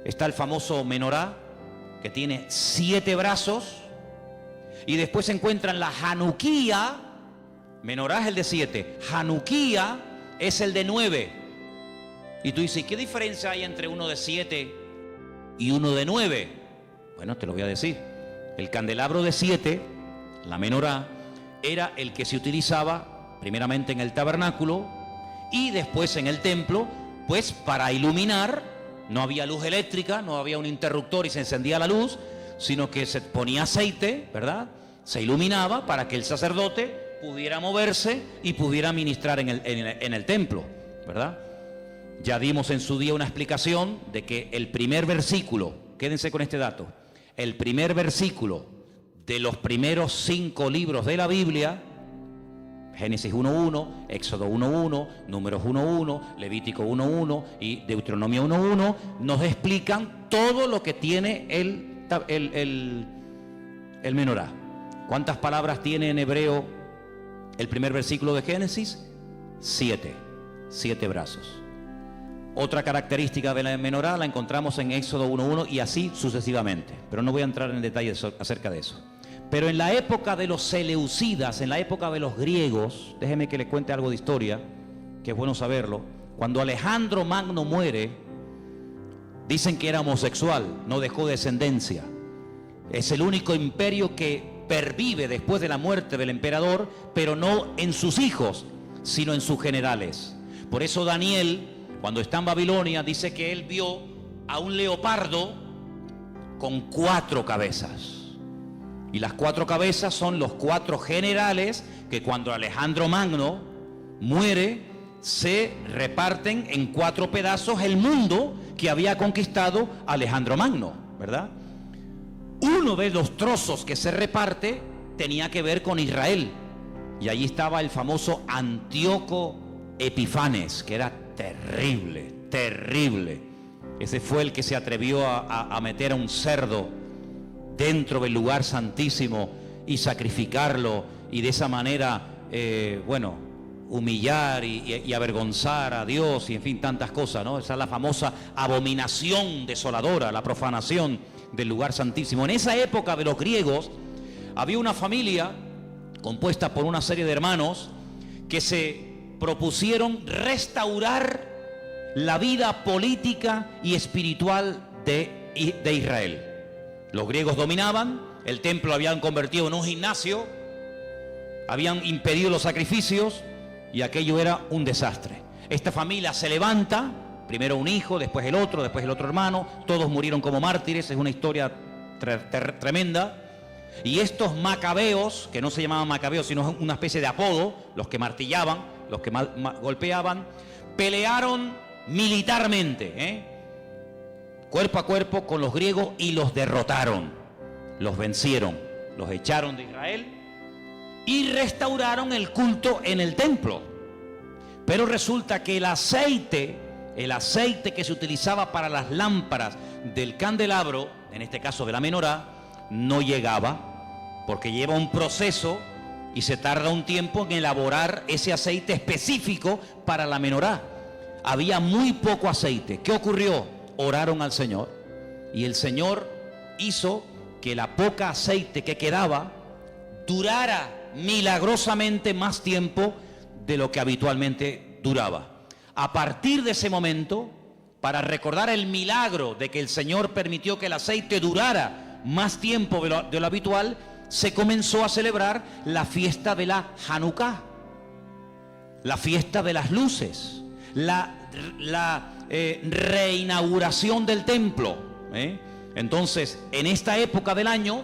Está el famoso menorá, que tiene 7 brazos, y después se encuentran la Hanukkía. Menorá es el de 7, Hanukkía es el de 9. Y tú dices, ¿qué diferencia hay entre uno de 7 y uno de 9? Bueno, te lo voy a decir. El candelabro de 7, la menorá, era el que se utilizaba primeramente en el tabernáculo y después en el templo, pues para iluminar. No había luz eléctrica, no había un interruptor y se encendía la luz, sino que se ponía aceite, ¿verdad? Se iluminaba para que el sacerdote pudiera moverse y pudiera ministrar en el templo, ¿verdad? Ya dimos en su día una explicación de que el primer versículo, quédense con este dato, el primer versículo de los primeros 5 libros de la Biblia, Génesis 1.1, Éxodo 1.1, Números 1.1, Levítico 1.1 y Deuteronomio 1.1 nos explican todo lo que tiene el menorá. ¿Cuántas palabras tiene en hebreo el primer versículo de Génesis? 7 brazos. Otra característica de la menorá la encontramos en Éxodo 1.1 y así sucesivamente, pero no voy a entrar en detalles acerca de eso. Pero en la época de los seleucidas, en la época de los griegos, déjeme que le cuente algo de historia, que es bueno saberlo. Cuando Alejandro Magno muere, dicen que era homosexual, no dejó descendencia. Es el único imperio que pervive después de la muerte del emperador, pero no en sus hijos, sino en sus generales. Por eso Daniel, cuando está en Babilonia, dice que él vio a un leopardo con 4 cabezas. Y las 4 cabezas son los 4 generales que cuando Alejandro Magno muere, se reparten en 4 pedazos el mundo que había conquistado Alejandro Magno, ¿verdad? Uno de los trozos que se reparte tenía que ver con Israel. Y allí estaba el famoso Antíoco Epifanes, que era terrible, terrible. Ese fue el que se atrevió a meter a un cerdo dentro del lugar santísimo y sacrificarlo, y de esa manera, humillar y avergonzar a Dios, y en fin, tantas cosas, ¿no? Esa es la famosa abominación desoladora, la profanación del lugar santísimo. En esa época de los griegos había una familia compuesta por una serie de hermanos que se propusieron restaurar la vida política y espiritual de Israel. Los griegos dominaban, el templo lo habían convertido en un gimnasio, habían impedido los sacrificios y aquello era un desastre. Esta familia se levanta, primero un hijo, después el otro hermano, todos murieron como mártires, es una historia tremenda. Y estos macabeos, que no se llamaban macabeos, sino una especie de apodo, los que martillaban, los que golpeaban, pelearon militarmente, cuerpo a cuerpo con los griegos, y los derrotaron, los vencieron, los echaron de Israel y restauraron el culto en el templo. Pero resulta que el aceite que se utilizaba para las lámparas del candelabro, en este caso de la menorá, no llegaba, porque lleva un proceso y se tarda un tiempo en elaborar ese aceite específico para la menorá. Había muy poco aceite. ¿Qué ocurrió? Oraron al Señor y el Señor hizo que la poca aceite que quedaba durara milagrosamente más tiempo de lo que habitualmente duraba. A partir de ese momento, para recordar el milagro de que el Señor permitió que el aceite durara más tiempo de lo habitual, se comenzó a celebrar la fiesta de la Hanukkah, la fiesta de las luces, la reinauguración del templo. Entonces, en esta época del año,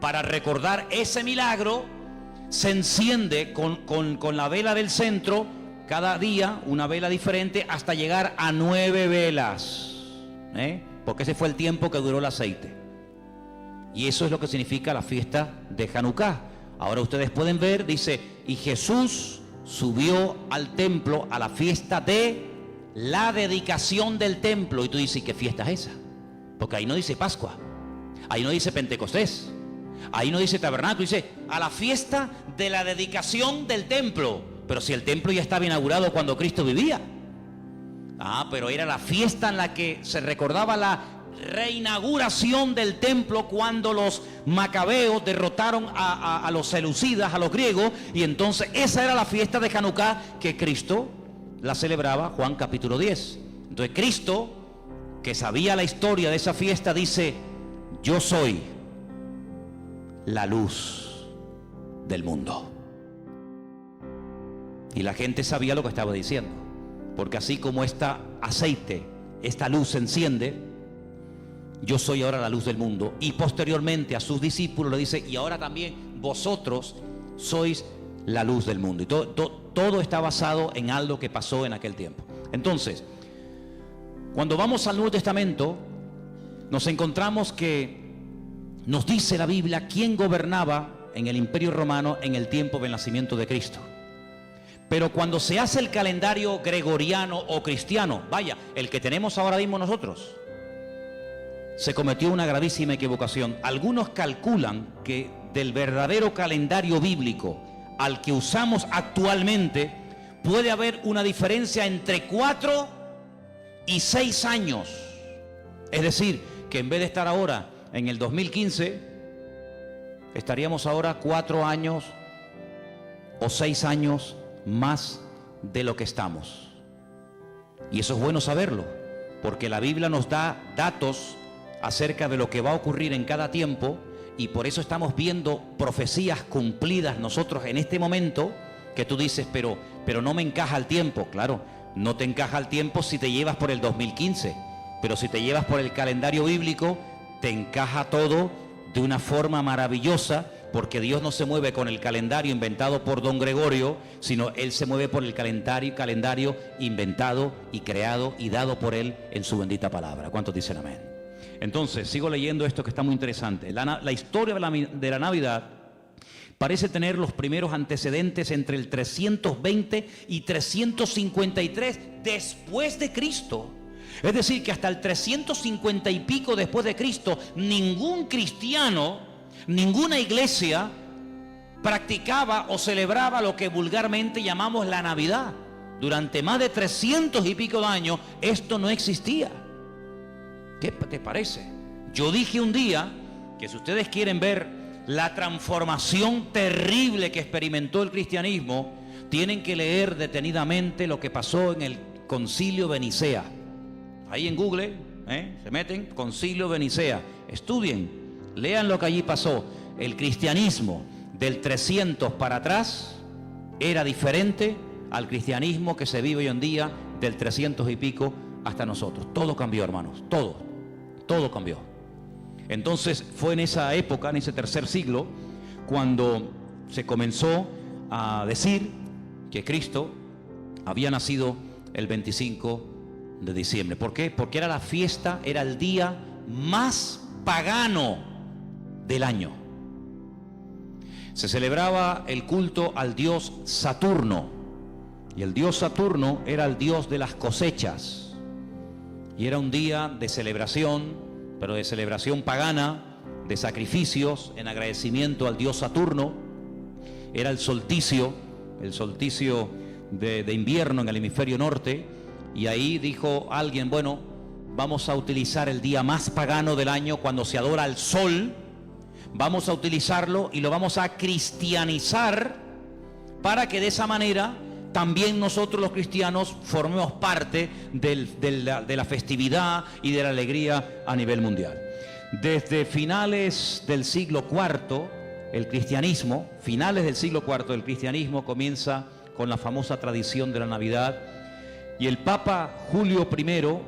para recordar ese milagro, se enciende con la vela del centro, cada día una vela diferente, hasta llegar a 9 velas, porque ese fue el tiempo que duró el aceite. Y eso es lo que significa la fiesta de Hanukkah. Ahora ustedes pueden ver, dice, y Jesús subió al templo a la fiesta de la dedicación del templo. Y tú dices, ¿qué fiesta es esa? Porque ahí no dice Pascua, ahí no dice Pentecostés, ahí no dice tabernáculo, dice a la fiesta de la dedicación del templo. Pero si el templo ya estaba inaugurado cuando Cristo vivía. Pero era la fiesta en la que se recordaba la reinauguración del templo, cuando los macabeos derrotaron a los seleucidas, a los griegos. Y entonces esa era la fiesta de Hanukkah, que Cristo la celebraba, Juan capítulo 10. Entonces Cristo, que sabía la historia de esa fiesta, dice: yo soy la luz del mundo. Y la gente sabía lo que estaba diciendo, porque así como esta aceite, esta luz se enciende, yo soy ahora la luz del mundo. Y posteriormente a sus discípulos le dice: y ahora también vosotros sois la luz del mundo. Y todo está basado en algo que pasó en aquel tiempo. Entonces, cuando vamos al Nuevo Testamento, nos encontramos que nos dice la Biblia quién gobernaba en el Imperio Romano en el tiempo del nacimiento de Cristo. Pero cuando se hace el calendario gregoriano o cristiano, vaya, el que tenemos ahora mismo nosotros, se cometió una gravísima equivocación. Algunos calculan que del verdadero calendario bíblico al que usamos actualmente puede haber una diferencia entre 4 y 6 años. Es decir, que en vez de estar ahora en el 2015, estaríamos ahora 4 años o 6 años más de lo que estamos. Y eso es bueno saberlo, porque la Biblia nos da datos acerca de lo que va a ocurrir en cada tiempo, y por eso estamos viendo profecías cumplidas nosotros en este momento, que tú dices, pero no me encaja el tiempo. Claro, no te encaja el tiempo si te llevas por el 2015, pero si te llevas por el calendario bíblico, te encaja todo de una forma maravillosa, porque Dios no se mueve con el calendario inventado por Don Gregorio, sino Él se mueve por el calendario inventado y creado y dado por Él en su bendita palabra. ¿Cuántos dicen amén? Entonces, sigo leyendo esto que está muy interesante. La historia de la Navidad parece tener los primeros antecedentes entre el 320 y 353 después de Cristo. Es decir, que hasta el 350 y pico después de Cristo, ningún cristiano, ninguna iglesia practicaba o celebraba lo que vulgarmente llamamos la Navidad. Durante más de 300 y pico de años, esto no existía. ¿Qué te parece? Yo dije un día que si ustedes quieren ver la transformación terrible que experimentó el cristianismo, tienen que leer detenidamente lo que pasó en el Concilio de Nicea. Ahí en Google, se meten, Concilio de Nicea, estudien, lean lo que allí pasó. El cristianismo del 300 para atrás era diferente al cristianismo que se vive hoy en día del 300 y pico hasta nosotros. Todo cambió, hermanos, todo cambió. Entonces fue en esa época, en ese tercer siglo, cuando se comenzó a decir que Cristo había nacido el 25 de diciembre. ¿Por qué? Porque era la fiesta, era el día más pagano del año. Se celebraba el culto al dios Saturno, y el dios Saturno era el dios de las cosechas, y era un día de celebración, pero de celebración pagana, de sacrificios en agradecimiento al dios Saturno. Era el solsticio de invierno en el hemisferio norte, y ahí dijo alguien, bueno, vamos a utilizar el día más pagano del año, cuando se adora al sol, vamos a utilizarlo y lo vamos a cristianizar, para que de esa manera también nosotros los cristianos formemos parte de la festividad y de la alegría a nivel mundial. Desde finales del siglo IV, finales del siglo IV, el cristianismo comienza con la famosa tradición de la Navidad, y el Papa Julio I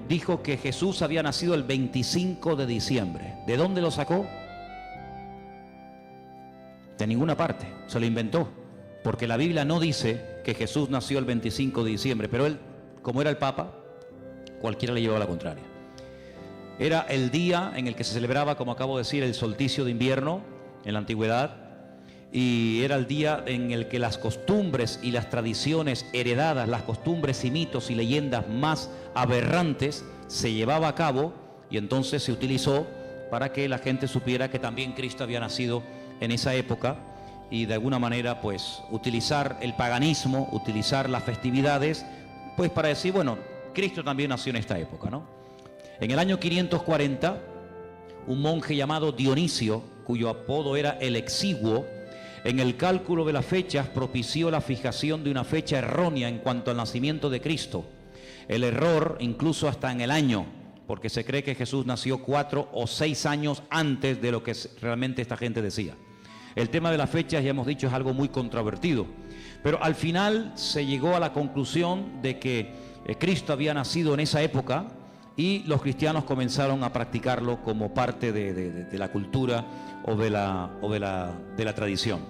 dijo que Jesús había nacido el 25 de diciembre. ¿De dónde lo sacó? De ninguna parte, se lo inventó, porque la Biblia no dice que Jesús nació el 25 de diciembre, pero él, como era el Papa, cualquiera le llevaba la contraria. Era el día en el que se celebraba, como acabo de decir, el solsticio de invierno en la antigüedad, y era el día en el que las costumbres y las tradiciones heredadas, las costumbres y mitos y leyendas más aberrantes se llevaba a cabo, y entonces se utilizó para que la gente supiera que también Cristo había nacido en esa época, y de alguna manera pues utilizar el paganismo, utilizar las festividades, pues para decir, bueno, Cristo también nació en esta época, ¿no? En el año 540, un monje llamado Dionisio, cuyo apodo era el Exiguo, en el cálculo de las fechas propició la fijación de una fecha errónea en cuanto al nacimiento de Cristo. El error incluso hasta en el año, porque se cree que Jesús nació 4 o 6 años antes de lo que realmente esta gente decía. El tema de las fechas, ya hemos dicho, es algo muy controvertido, pero al final se llegó a la conclusión de que Cristo había nacido en esa época, y los cristianos comenzaron a practicarlo como parte de la cultura o de la tradición.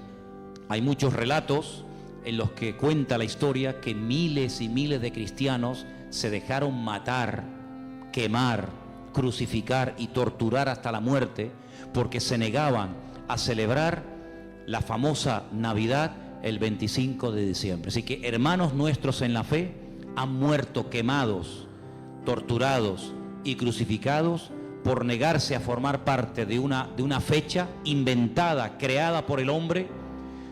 Hay muchos relatos en los que cuenta la historia que miles y miles de cristianos se dejaron matar, quemar, crucificar y torturar hasta la muerte, porque se negaban a celebrar la famosa Navidad el 25 de diciembre. Así que hermanos nuestros en la fe han muerto quemados, torturados y crucificados por negarse a formar parte de una fecha inventada, creada por el hombre,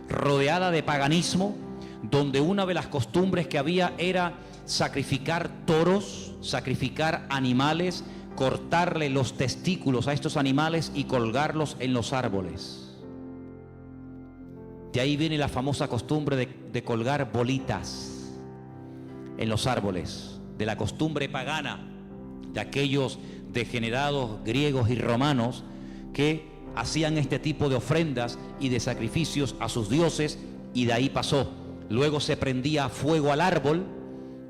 rodeada de paganismo, donde una de las costumbres que había era sacrificar toros, sacrificar animales, cortarle los testículos a estos animales y colgarlos en los árboles. De ahí viene la famosa costumbre de colgar bolitas en los árboles, de la costumbre pagana de aquellos degenerados griegos y romanos que hacían este tipo de ofrendas y de sacrificios a sus dioses, y de ahí pasó. Luego se prendía fuego al árbol,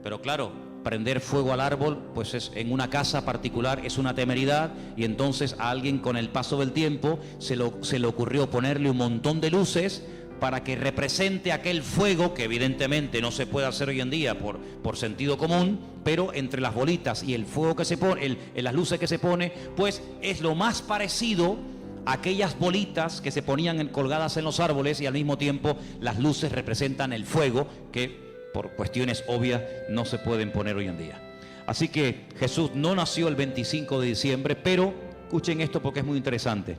pero claro, prender fuego al árbol, pues es en una casa particular, es una temeridad, y entonces a alguien con el paso del tiempo se le ocurrió ponerle un montón de luces para que represente aquel fuego que evidentemente no se puede hacer hoy en día por sentido común, pero entre las bolitas y el fuego que se pone, las luces que se pone, pues es lo más parecido a aquellas bolitas que se ponían colgadas en los árboles, y al mismo tiempo las luces representan el fuego que por cuestiones obvias no se pueden poner hoy en día. Así que Jesús no nació el 25 de diciembre, pero escuchen esto porque es muy interesante.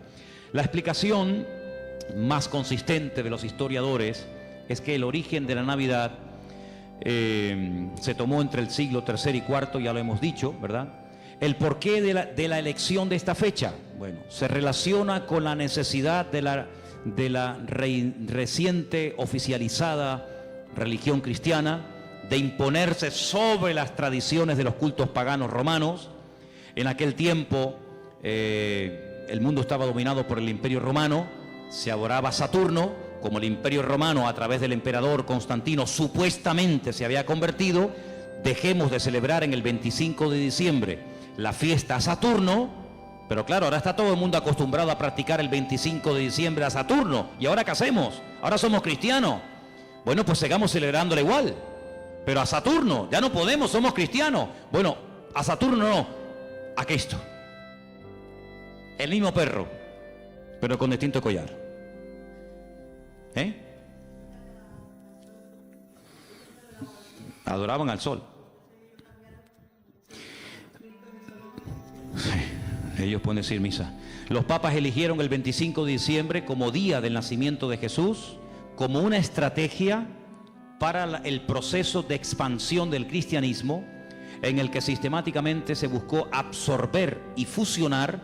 La explicación más consistente de los historiadores es que el origen de la Navidad se tomó entre el siglo III y IV, ya lo hemos dicho, ¿verdad? El porqué de la elección de esta fecha, bueno, se relaciona con la necesidad de la reciente oficializada religión cristiana de imponerse sobre las tradiciones de los cultos paganos romanos. En aquel tiempo el mundo estaba dominado por el Imperio Romano, se adoraba a Saturno, como el Imperio Romano a través del emperador Constantino supuestamente se había convertido. Dejemos de celebrar en el 25 de diciembre la fiesta a Saturno, pero claro, ahora está todo el mundo acostumbrado a practicar el 25 de diciembre a Saturno. ¿Y ahora qué hacemos? Ahora somos cristianos. Bueno, pues sigamos celebrándole igual, pero a Saturno ya no podemos, somos cristianos. Bueno, a Saturno no, a Cristo. El mismo perro, pero con distinto collar. Adoraban al sol. Sí, ellos pueden decir misa. Los papas eligieron el 25 de diciembre como día del nacimiento de Jesús, como una estrategia para el proceso de expansión del cristianismo, en el que sistemáticamente se buscó absorber y fusionar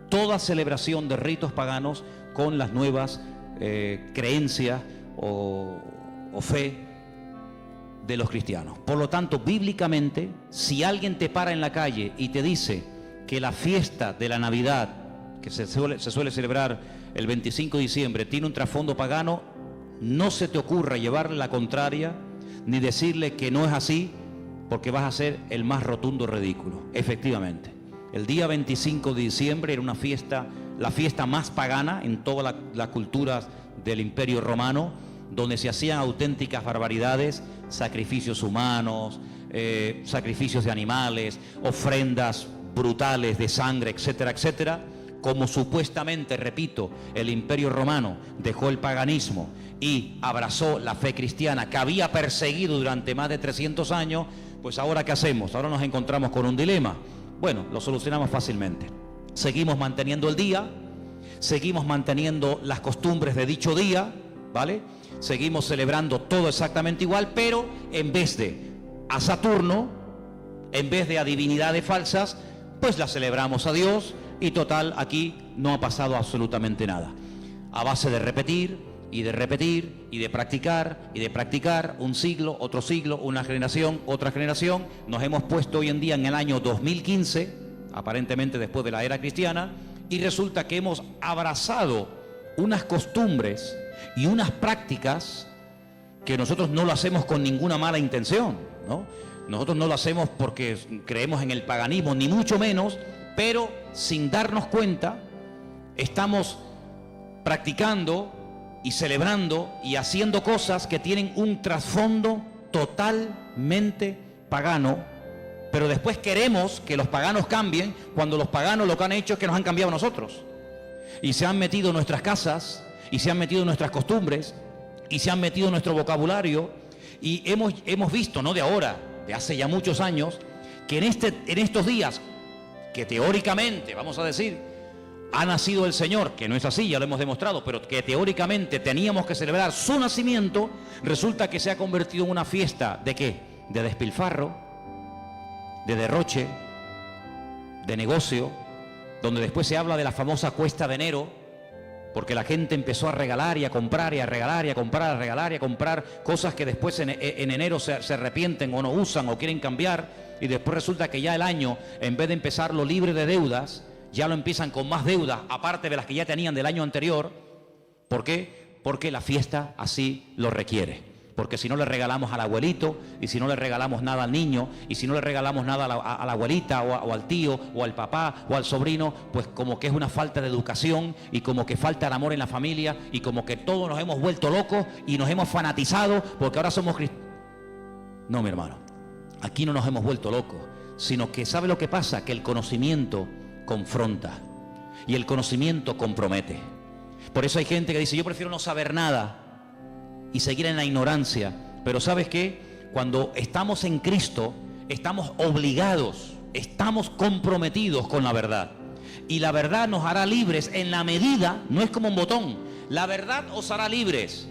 toda celebración de ritos paganos con las nuevas creencias o fe de los cristianos. Por lo tanto, bíblicamente, si alguien te para en la calle y te dice que la fiesta de la Navidad, que se suele celebrar el 25 de diciembre, tiene un trasfondo pagano, no se te ocurra llevarle la contraria ni decirle que no es así, porque vas a hacer el más rotundo ridículo. Efectivamente, el día 25 de diciembre era una fiesta, la fiesta más pagana en todas las culturas del Imperio Romano, donde se hacían auténticas barbaridades, sacrificios humanos, sacrificios de animales, ofrendas brutales de sangre, etcétera, etcétera. Como supuestamente, repito, el Imperio Romano dejó el paganismo y abrazó la fe cristiana que había perseguido durante más de 300 años, pues ahora ¿qué hacemos? Ahora nos encontramos con un dilema. Bueno, lo solucionamos fácilmente. Seguimos manteniendo el día, seguimos manteniendo las costumbres de dicho día, ¿vale? Seguimos celebrando todo exactamente igual, pero en vez de a Saturno, en vez de a divinidades falsas, pues la celebramos a Dios, y total, aquí no ha pasado absolutamente nada. A base de repetir y de repetir y de practicar, un siglo, otro siglo, una generación, otra generación, nos hemos puesto hoy en día en el año 2015, aparentemente después de la era cristiana, y resulta que hemos abrazado unas costumbres y unas prácticas que nosotros no lo hacemos con ninguna mala intención, ¿no? Nosotros no lo hacemos porque creemos en el paganismo, ni mucho menos, pero sin darnos cuenta estamos practicando y celebrando y haciendo cosas que tienen un trasfondo totalmente pagano, pero después queremos que los paganos cambien cuando los paganos lo que han hecho es que nos han cambiado a nosotros y se han metido en nuestras casas y se han metido en nuestras costumbres y se han metido en nuestro vocabulario, y hemos visto, no de ahora, de hace ya muchos años, que en estos días que teóricamente, vamos a decir, ha nacido el Señor, que no es así, ya lo hemos demostrado, pero que teóricamente teníamos que celebrar su nacimiento, resulta que se ha convertido en una fiesta ¿de qué? De despilfarro, de derroche, de negocio, donde después se habla de la famosa cuesta de enero, porque la gente empezó a regalar y a comprar y a regalar y a comprar, a regalar y a comprar cosas que después en enero se arrepienten o no usan o quieren cambiar, y después resulta que ya el año, en vez de empezarlo libre de deudas, ya lo empiezan con más deudas, aparte de las que ya tenían del año anterior. ¿Por qué? Porque la fiesta así lo requiere. Porque si no le regalamos al abuelito, y si no le regalamos nada al niño, y si no le regalamos nada a la abuelita, o al tío, o al papá, o al sobrino, pues como que es una falta de educación, y como que falta el amor en la familia, y como que todos nos hemos vuelto locos, y nos hemos fanatizado, porque ahora somos cristianos. No, mi hermano, aquí no nos hemos vuelto locos, sino que ¿sabe lo que pasa? Que el conocimiento confronta, y el conocimiento compromete. Por eso hay gente que dice, yo prefiero no saber nada y seguir en la ignorancia. Pero ¿sabes qué? Cuando estamos en Cristo, estamos obligados, estamos comprometidos con la verdad. Y la verdad nos hará libres en la medida, no es como un botón, la verdad os hará libres.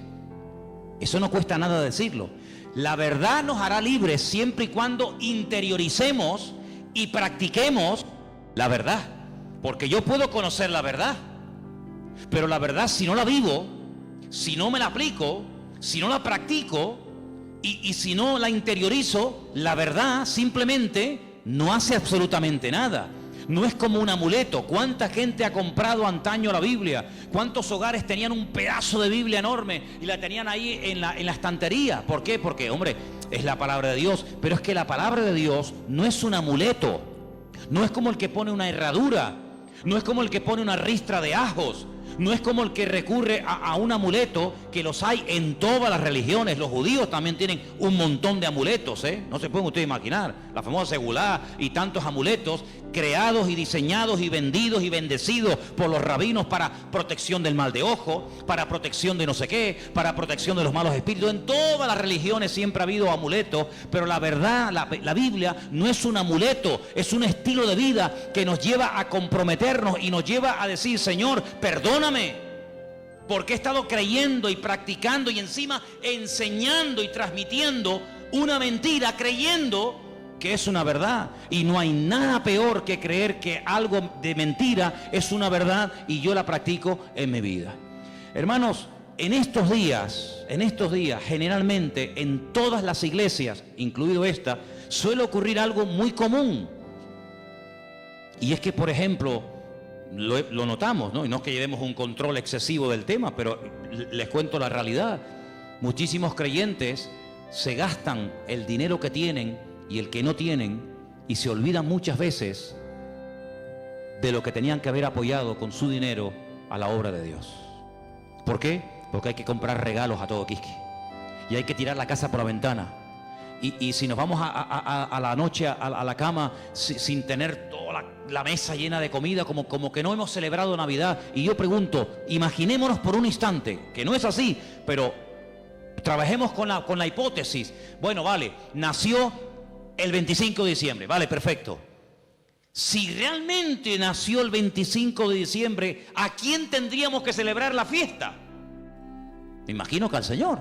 Eso no cuesta nada decirlo. La verdad nos hará libres siempre y cuando interioricemos y practiquemos la verdad. Porque yo puedo conocer la verdad, pero la verdad, si no la vivo, si no me la aplico, si no la practico y si no la interiorizo, la verdad simplemente no hace absolutamente nada. No es como un amuleto. ¿Cuánta gente ha comprado antaño la Biblia? ¿Cuántos hogares tenían un pedazo de Biblia enorme y la tenían ahí en la estantería? ¿Por qué? Porque, hombre, es la palabra de Dios. Pero es que la palabra de Dios no es un amuleto. No es como el que pone una herradura. No es como el que pone una ristra de ajos. No es como el que recurre a un amuleto, que los hay en todas las religiones. Los judíos también tienen un montón de amuletos, no se pueden ustedes imaginar. La famosa segulá y tantos amuletos creados y diseñados y vendidos y bendecidos por los rabinos para protección del mal de ojo, para protección de no sé qué, para protección de los malos espíritus. En todas las religiones siempre ha habido amuletos, pero la verdad, la Biblia no es un amuleto, es un estilo de vida que nos lleva a comprometernos y nos lleva a decir, Señor, perdóname, porque he estado creyendo y practicando y encima enseñando y transmitiendo una mentira, creyendo que es una verdad. Y no hay nada peor que creer que algo de mentira es una verdad y yo la practico en mi vida. Hermanos, en estos días, generalmente en todas las iglesias, incluido esta, suele ocurrir algo muy común. Y es que, por ejemplo, lo notamos, ¿no? Y no es que llevemos un control excesivo del tema, pero les cuento la realidad. Muchísimos creyentes se gastan el dinero que tienen y el que no tienen, y se olvidan muchas veces de lo que tenían que haber apoyado con su dinero a la obra de Dios. ¿Por qué? Porque hay que comprar regalos a todo quisque, y hay que tirar la casa por la ventana. Y si nos vamos a la noche a la cama sin tener toda la mesa llena de comida, como que no hemos celebrado Navidad. Y yo pregunto, imaginémonos por un instante, que no es así, pero trabajemos con la hipótesis. Bueno, vale, nació el 25 de diciembre, vale, perfecto. Si realmente nació el 25 de diciembre, ¿a quién tendríamos que celebrar la fiesta? Me imagino que al Señor.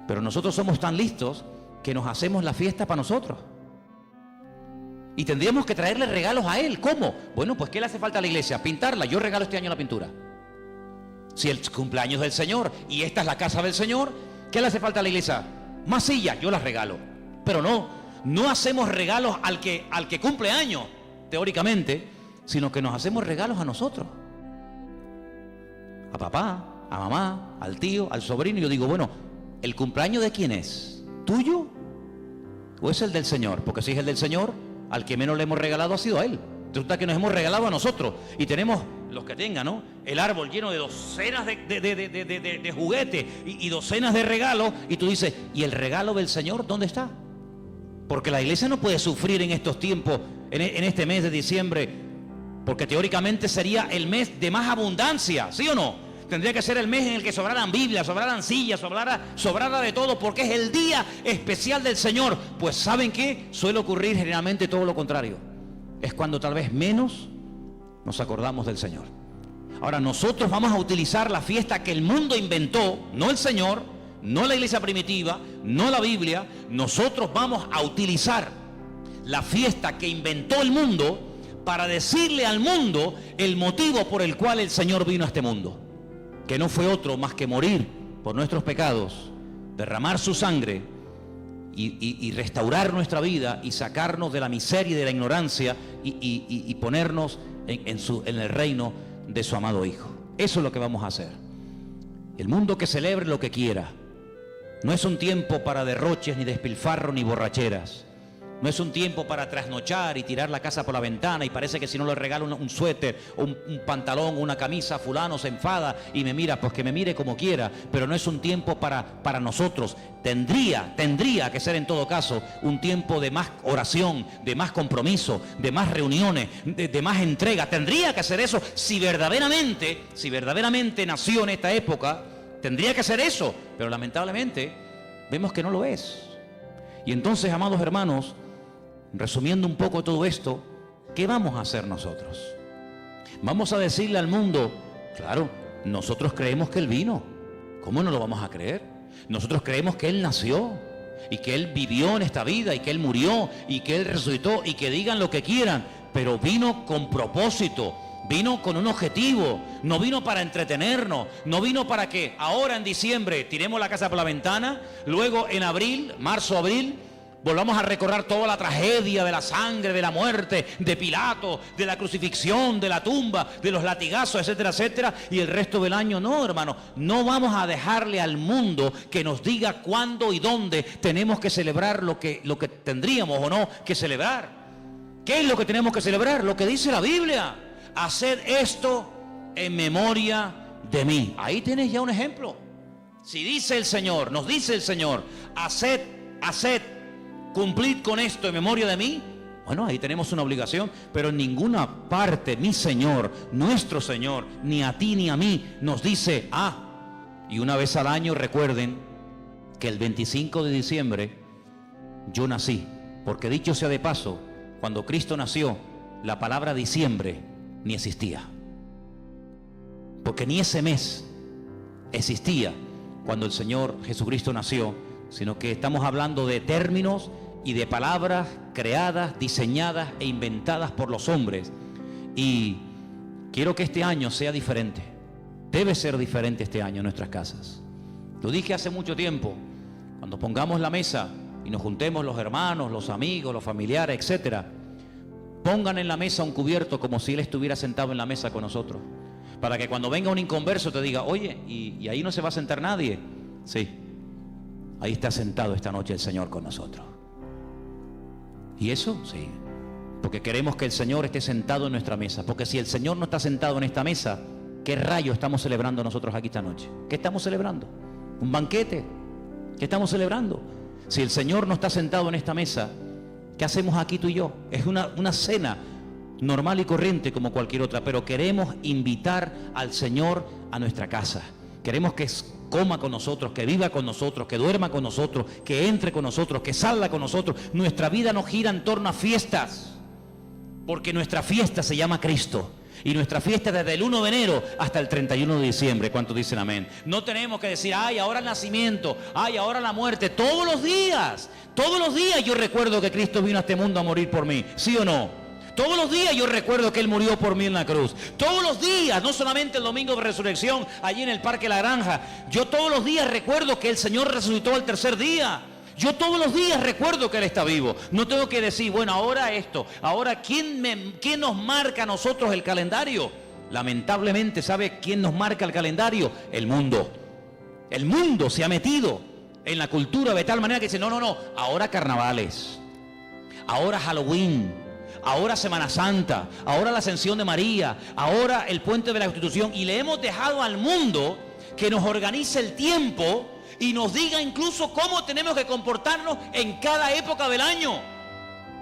Pero nosotros somos tan listos que nos hacemos la fiesta para nosotros. Y tendríamos que traerle regalos a Él. ¿Cómo? Bueno, pues ¿qué le hace falta a la iglesia? Pintarla. Yo regalo este año la pintura. Si el cumpleaños del Señor y esta es la casa del Señor, ¿qué le hace falta a la iglesia? Más sillas, yo las regalo. Pero no hacemos regalos al que cumple años, teóricamente, sino que nos hacemos regalos a nosotros. A papá, a mamá, al tío, al sobrino. Y yo digo, bueno, ¿el cumpleaños de quién es? ¿Tuyo o es el del Señor? Porque si es el del Señor, al que menos le hemos regalado ha sido a Él. Resulta que nos hemos regalado a nosotros. Y tenemos, los que tengan, ¿no?, el árbol lleno de docenas de juguetes y docenas de regalos. Y tú dices, ¿y el regalo del Señor dónde está? Porque la iglesia no puede sufrir en estos tiempos, en este mes de diciembre, porque teóricamente sería el mes de más abundancia, ¿sí o no? Tendría que ser el mes en el que sobraran Biblias, sobraran sillas, sobrara de todo, porque es el día especial del Señor. Pues ¿saben qué? Suele ocurrir generalmente todo lo contrario. Es cuando tal vez menos nos acordamos del Señor. Ahora nosotros vamos a utilizar la fiesta que el mundo inventó, no el Señor, no la iglesia primitiva, no la Biblia. Nosotros vamos a utilizar la fiesta que inventó el mundo para decirle al mundo el motivo por el cual el Señor vino a este mundo, que no fue otro más que morir por nuestros pecados, derramar su sangre y restaurar nuestra vida y sacarnos de la miseria y de la ignorancia y ponernos en el reino de su amado Hijo. Eso es lo que vamos a hacer. El mundo que celebre lo que quiera, No es un tiempo para derroches, ni despilfarro, ni borracheras. No es un tiempo para trasnochar y tirar la casa por la ventana y parece que si no le regalo un suéter, o un pantalón, una camisa, fulano se enfada y me mira, pues que me mire como quiera. Pero no es un tiempo para nosotros. Tendría que ser en todo caso un tiempo de más oración, de más compromiso, de más reuniones, de más entrega. Tendría que ser eso si verdaderamente nació en esta época. Tendría que ser eso, pero lamentablemente vemos que no lo es. Y entonces, amados hermanos, resumiendo un poco todo esto, ¿qué vamos a hacer nosotros? Vamos a decirle al mundo, claro, nosotros creemos que Él vino. ¿Cómo no lo vamos a creer? Nosotros creemos que Él nació y que Él vivió en esta vida y que Él murió y que Él resucitó y que digan lo que quieran, pero vino con propósito. Vino con un objetivo, no vino para entretenernos, no vino para que ahora en diciembre tiremos la casa por la ventana, luego en abril, marzo, abril, volvamos a recordar toda la tragedia de la sangre, de la muerte, de Pilato, de la crucifixión, de la tumba, de los latigazos, etcétera, etcétera, y el resto del año no, hermano. No vamos a dejarle al mundo que nos diga cuándo y dónde tenemos que celebrar lo que tendríamos o no que celebrar. ¿Qué es lo que tenemos que celebrar? Lo que dice la Biblia. Haced esto en memoria de mí. Ahí tienes ya un ejemplo. Si dice el Señor, nos dice el Señor, haced, cumplid con esto en memoria de mí. Bueno, ahí tenemos una obligación, pero en ninguna parte mi Señor, nuestro Señor, ni a ti ni a mí nos dice, y una vez al año recuerden que el 25 de diciembre yo nací. Porque dicho sea de paso, cuando Cristo nació, la palabra diciembre ni existía, porque ni ese mes existía cuando el Señor Jesucristo nació, sino que estamos hablando de términos y de palabras creadas, diseñadas e inventadas por los hombres. Y quiero que este año sea diferente. Debe ser diferente este año en nuestras casas. Lo dije hace mucho tiempo, cuando pongamos la mesa y nos juntemos los hermanos, los amigos, los familiares, etcétera, pongan en la mesa un cubierto como si Él estuviera sentado en la mesa con nosotros, para que cuando venga un inconverso te diga, oye, ¿y ahí no se va a sentar nadie? Sí, ahí está sentado esta noche el Señor con nosotros. ¿Y eso? Sí, porque queremos que el Señor esté sentado en nuestra mesa, porque si el Señor no está sentado en esta mesa, ¿qué rayo estamos celebrando nosotros aquí esta noche? ¿Qué estamos celebrando? ¿Un banquete? ¿Qué estamos celebrando? Si el Señor no está sentado en esta mesa, ¿qué hacemos aquí tú y yo? Es una cena normal y corriente como cualquier otra, pero queremos invitar al Señor a nuestra casa. Queremos que coma con nosotros, que viva con nosotros, que duerma con nosotros, que entre con nosotros, que salga con nosotros. Nuestra vida no gira en torno a fiestas, porque nuestra fiesta se llama Cristo. Y nuestra fiesta desde el 1 de enero hasta el 31 de diciembre. ¿Cuántos dicen amén? No tenemos que decir, ahora el nacimiento, ahora la muerte. Todos los días yo recuerdo que Cristo vino a este mundo a morir por mí. ¿Sí o no? Todos los días yo recuerdo que Él murió por mí en la cruz. Todos los días, no solamente el domingo de resurrección allí en el Parque La Granja. Yo todos los días recuerdo que el Señor resucitó al tercer día. Yo todos los días recuerdo que Él está vivo. No tengo que decir, bueno, ahora esto. Ahora, ¿quién nos marca a nosotros el calendario? Lamentablemente, ¿sabe quién nos marca el calendario? El mundo. El mundo se ha metido en la cultura de tal manera que dice, no, ahora carnavales, ahora Halloween, ahora Semana Santa, ahora la Ascensión de María, ahora el Puente de la Constitución. Y le hemos dejado al mundo que nos organice el tiempo y nos diga incluso cómo tenemos que comportarnos en cada época del año.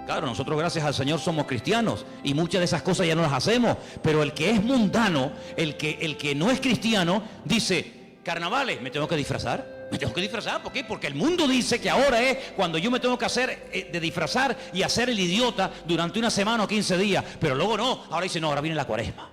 Claro, nosotros gracias al Señor somos cristianos y muchas de esas cosas ya no las hacemos, pero el que es mundano, el que no es cristiano, dice, carnavales, ¿me tengo que disfrazar? ¿Me tengo que disfrazar? ¿Por qué? Porque el mundo dice que ahora es cuando yo me tengo que hacer de disfrazar y hacer el idiota durante una semana o 15 días, pero luego no, ahora dice, no, ahora viene la cuaresma,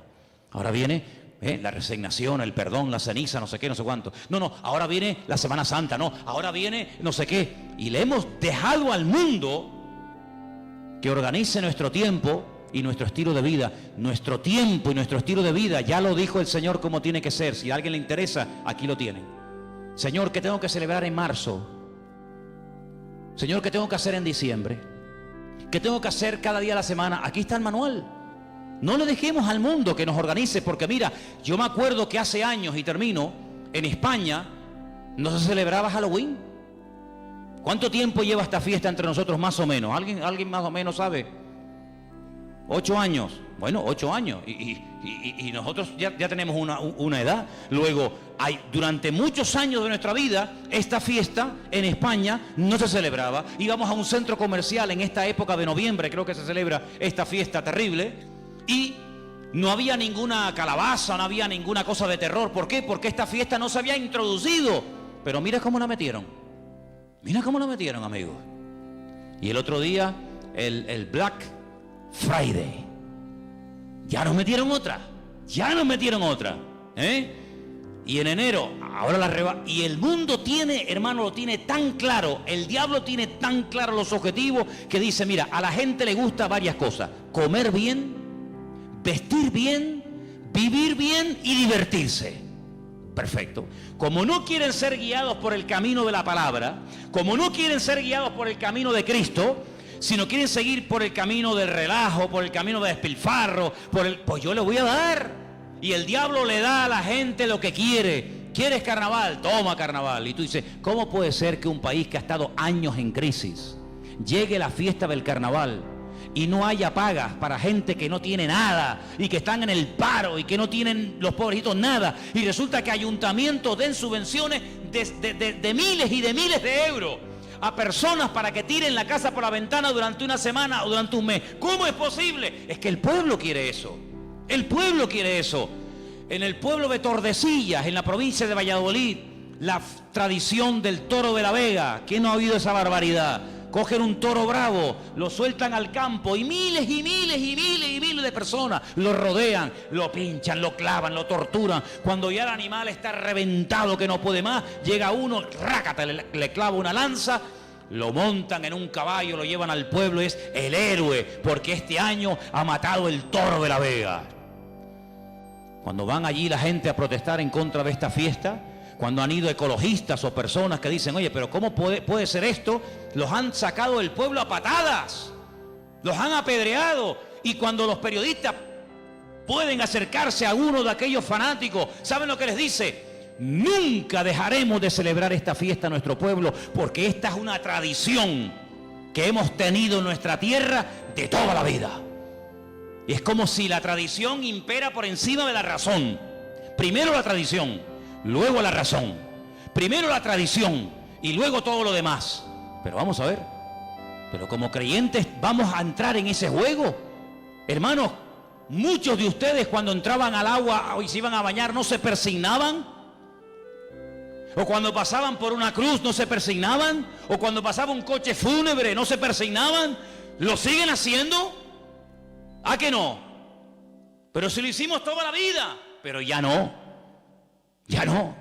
ahora viene la resignación, el perdón, la ceniza, no sé qué, no sé cuánto. No, ahora viene la Semana Santa, no, ahora viene no sé qué. Y le hemos dejado al mundo que organice nuestro tiempo y nuestro estilo de vida. Nuestro tiempo y nuestro estilo de vida, ya lo dijo el Señor cómo tiene que ser. Si a alguien le interesa, aquí lo tienen. Señor, ¿qué tengo que celebrar en marzo? Señor, ¿qué tengo que hacer en diciembre? ¿Qué tengo que hacer cada día de la semana? Aquí está el manual. No le dejemos al mundo que nos organice, porque mira, yo me acuerdo que hace años, y termino, en España no se celebraba Halloween. ¿Cuánto tiempo lleva esta fiesta entre nosotros más o menos? ¿Alguien más o menos sabe? 8 años. Bueno, 8 años. Y nosotros ya tenemos una edad. Luego, durante muchos años de nuestra vida, esta fiesta en España no se celebraba. Íbamos a un centro comercial en esta época de noviembre, creo que se celebra esta fiesta terrible. Y no había ninguna calabaza, no había ninguna cosa de terror. ¿Por qué? Porque esta fiesta no se había introducido. Pero mira cómo la metieron. Mira cómo la metieron, amigos. Y el otro día, el Black Friday. Ya nos metieron otra. Y en enero, ahora y el mundo tiene, hermano, lo tiene tan claro. El diablo tiene tan claro los objetivos que dice, mira, a la gente le gusta varias cosas. Comer bien, vestir bien, vivir bien y divertirse. Perfecto. Como no quieren ser guiados por el camino de la palabra, como no quieren ser guiados por el camino de Cristo, sino quieren seguir por el camino del relajo, por el camino de despilfarro, pues yo le voy a dar. Y el diablo le da a la gente lo que quiere. ¿Quieres carnaval? Toma carnaval. Y tú dices, ¿cómo puede ser que un país que ha estado años en crisis llegue la fiesta del carnaval y no haya pagas para gente que no tiene nada y que están en el paro y que no tienen los pobrecitos nada? Y resulta que ayuntamientos den subvenciones de miles y de miles de euros a personas para que tiren la casa por la ventana durante una semana o durante un mes. ¿Cómo es posible? Es que el pueblo quiere eso. El pueblo quiere eso. En el pueblo de Tordesillas, en la provincia de Valladolid, la tradición del toro de la Vega. ¿Quién no ha oído esa barbaridad? Cogen un toro bravo, lo sueltan al campo y miles de personas lo rodean, lo pinchan, lo clavan, lo torturan. Cuando ya el animal está reventado que no puede más, llega uno, rácata, le clava una lanza, lo montan en un caballo, lo llevan al pueblo, es el héroe, porque este año ha matado el toro de la Vega. Cuando van allí la gente a protestar en contra de esta fiesta, cuando han ido ecologistas o personas que dicen, oye, pero ¿cómo puede ser esto? Los han sacado del pueblo a patadas, los han apedreado. Y cuando los periodistas pueden acercarse a uno de aquellos fanáticos, ¿saben lo que les dice? Nunca dejaremos de celebrar esta fiesta en nuestro pueblo, porque esta es una tradición que hemos tenido en nuestra tierra de toda la vida. Y es como si la tradición impera por encima de la razón. Primero la tradición, luego la razón. Primero la tradición y luego todo lo demás. Pero vamos a ver, pero como creyentes vamos a entrar en ese juego. Hermanos, muchos de ustedes cuando entraban al agua y se iban a bañar no se persignaban. O cuando pasaban por una cruz no se persignaban. O cuando pasaba un coche fúnebre no se persignaban. ¿Lo siguen haciendo? ¿A que no? Pero si lo hicimos toda la vida. Pero ya no. Ya no.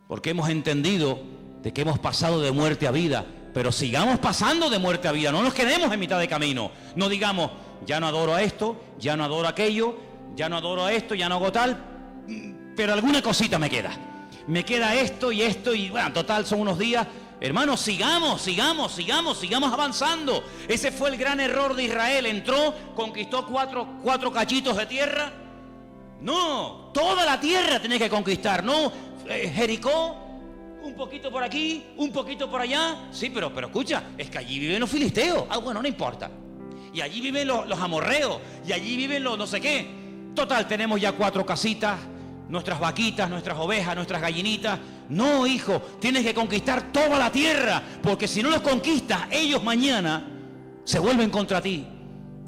Porque hemos entendido de que hemos pasado de muerte a vida. Pero sigamos pasando de muerte a vida. No nos quedemos en mitad de camino. No digamos, ya no adoro a esto, ya no adoro a aquello, ya no adoro a esto, ya no hago tal. Pero alguna cosita me queda. Me queda esto y bueno, total son unos días. Hermanos, sigamos avanzando. Ese fue el gran error de Israel. Entró, conquistó cuatro cachitos de tierra. No, toda la tierra tenés que conquistar. No, Jericó, un poquito por aquí, un poquito por allá. Sí, pero escucha, es que allí viven los filisteos. Ah, bueno, no importa. Y allí viven los amorreos. Y allí viven los no sé qué. Total, tenemos ya 4 casitas. Nuestras vaquitas, nuestras ovejas, nuestras gallinitas. No, hijo, tienes que conquistar toda la tierra, porque si no los conquistas, ellos mañana se vuelven contra ti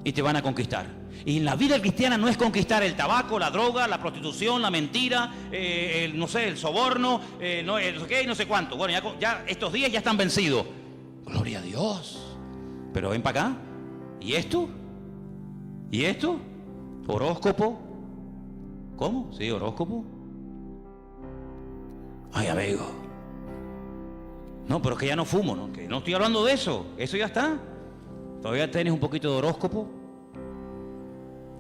y te van a conquistar. Y en la vida cristiana no es conquistar el tabaco, la droga, la prostitución, la mentira, el soborno, no sé cuánto. Bueno, ya estos días ya están vencidos. Gloria a Dios. Pero ven para acá. ¿Y esto? ¿Y esto? Horóscopo. ¿Cómo? Sí, horóscopo. Ay, amigo. No, pero es que ya no fumo, ¿no? Que no estoy hablando de eso. Eso ya está. Todavía tienes un poquito de horóscopo.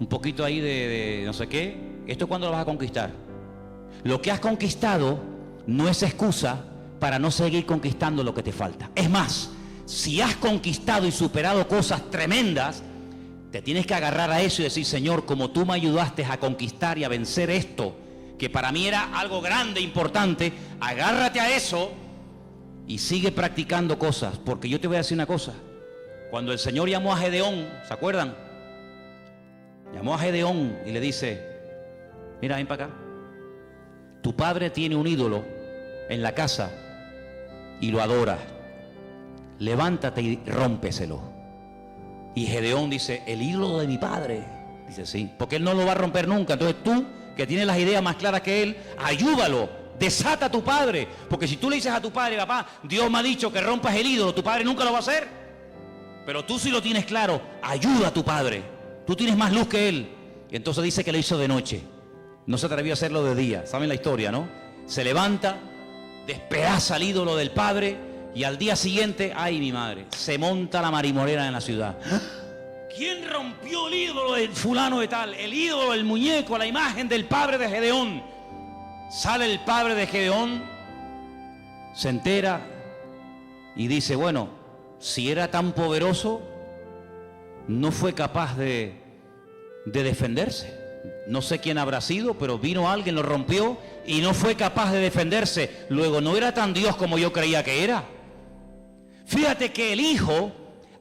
Un poquito ahí de no sé qué. ¿Esto cuándo lo vas a conquistar? Lo que has conquistado no es excusa para no seguir conquistando lo que te falta. Es más, si has conquistado y superado cosas tremendas, te tienes que agarrar a eso y decir, Señor, como tú me ayudaste a conquistar y a vencer esto, que para mí era algo grande, importante, agárrate a eso y sigue practicando cosas, porque yo te voy a decir una cosa. Cuando el Señor llamó a Gedeón, ¿se acuerdan? Llamó a Gedeón y le dice: mira, ven para acá. Tu padre tiene un ídolo en la casa y lo adora. Levántate y rómpeselo. Y Gedeón dice: el ídolo de mi padre. Dice: sí, porque él no lo va a romper nunca. Entonces tú, que tienes las ideas más claras que él, ayúdalo, desata a tu padre. Porque si tú le dices a tu padre: papá, Dios me ha dicho que rompas el ídolo, tu padre nunca lo va a hacer. Pero tú sí lo tienes claro, ayuda a tu padre. Tú tienes más luz que él. Y entonces dice que lo hizo de noche. No se atrevió a hacerlo de día. ¿Saben la historia, no? Se levanta, despedaza al ídolo del padre, y al día siguiente, ay mi madre, se monta la marimorena en la ciudad. ¿Quién rompió el ídolo del fulano de tal? El ídolo, el muñeco, la imagen del padre de Gedeón. Sale el padre de Gedeón, se entera y dice: bueno, si era tan poderoso, no fue capaz de defenderse. No sé quién habrá sido, pero vino alguien, lo rompió y no fue capaz de defenderse. Luego, no era tan Dios como yo creía que era. Fíjate que el hijo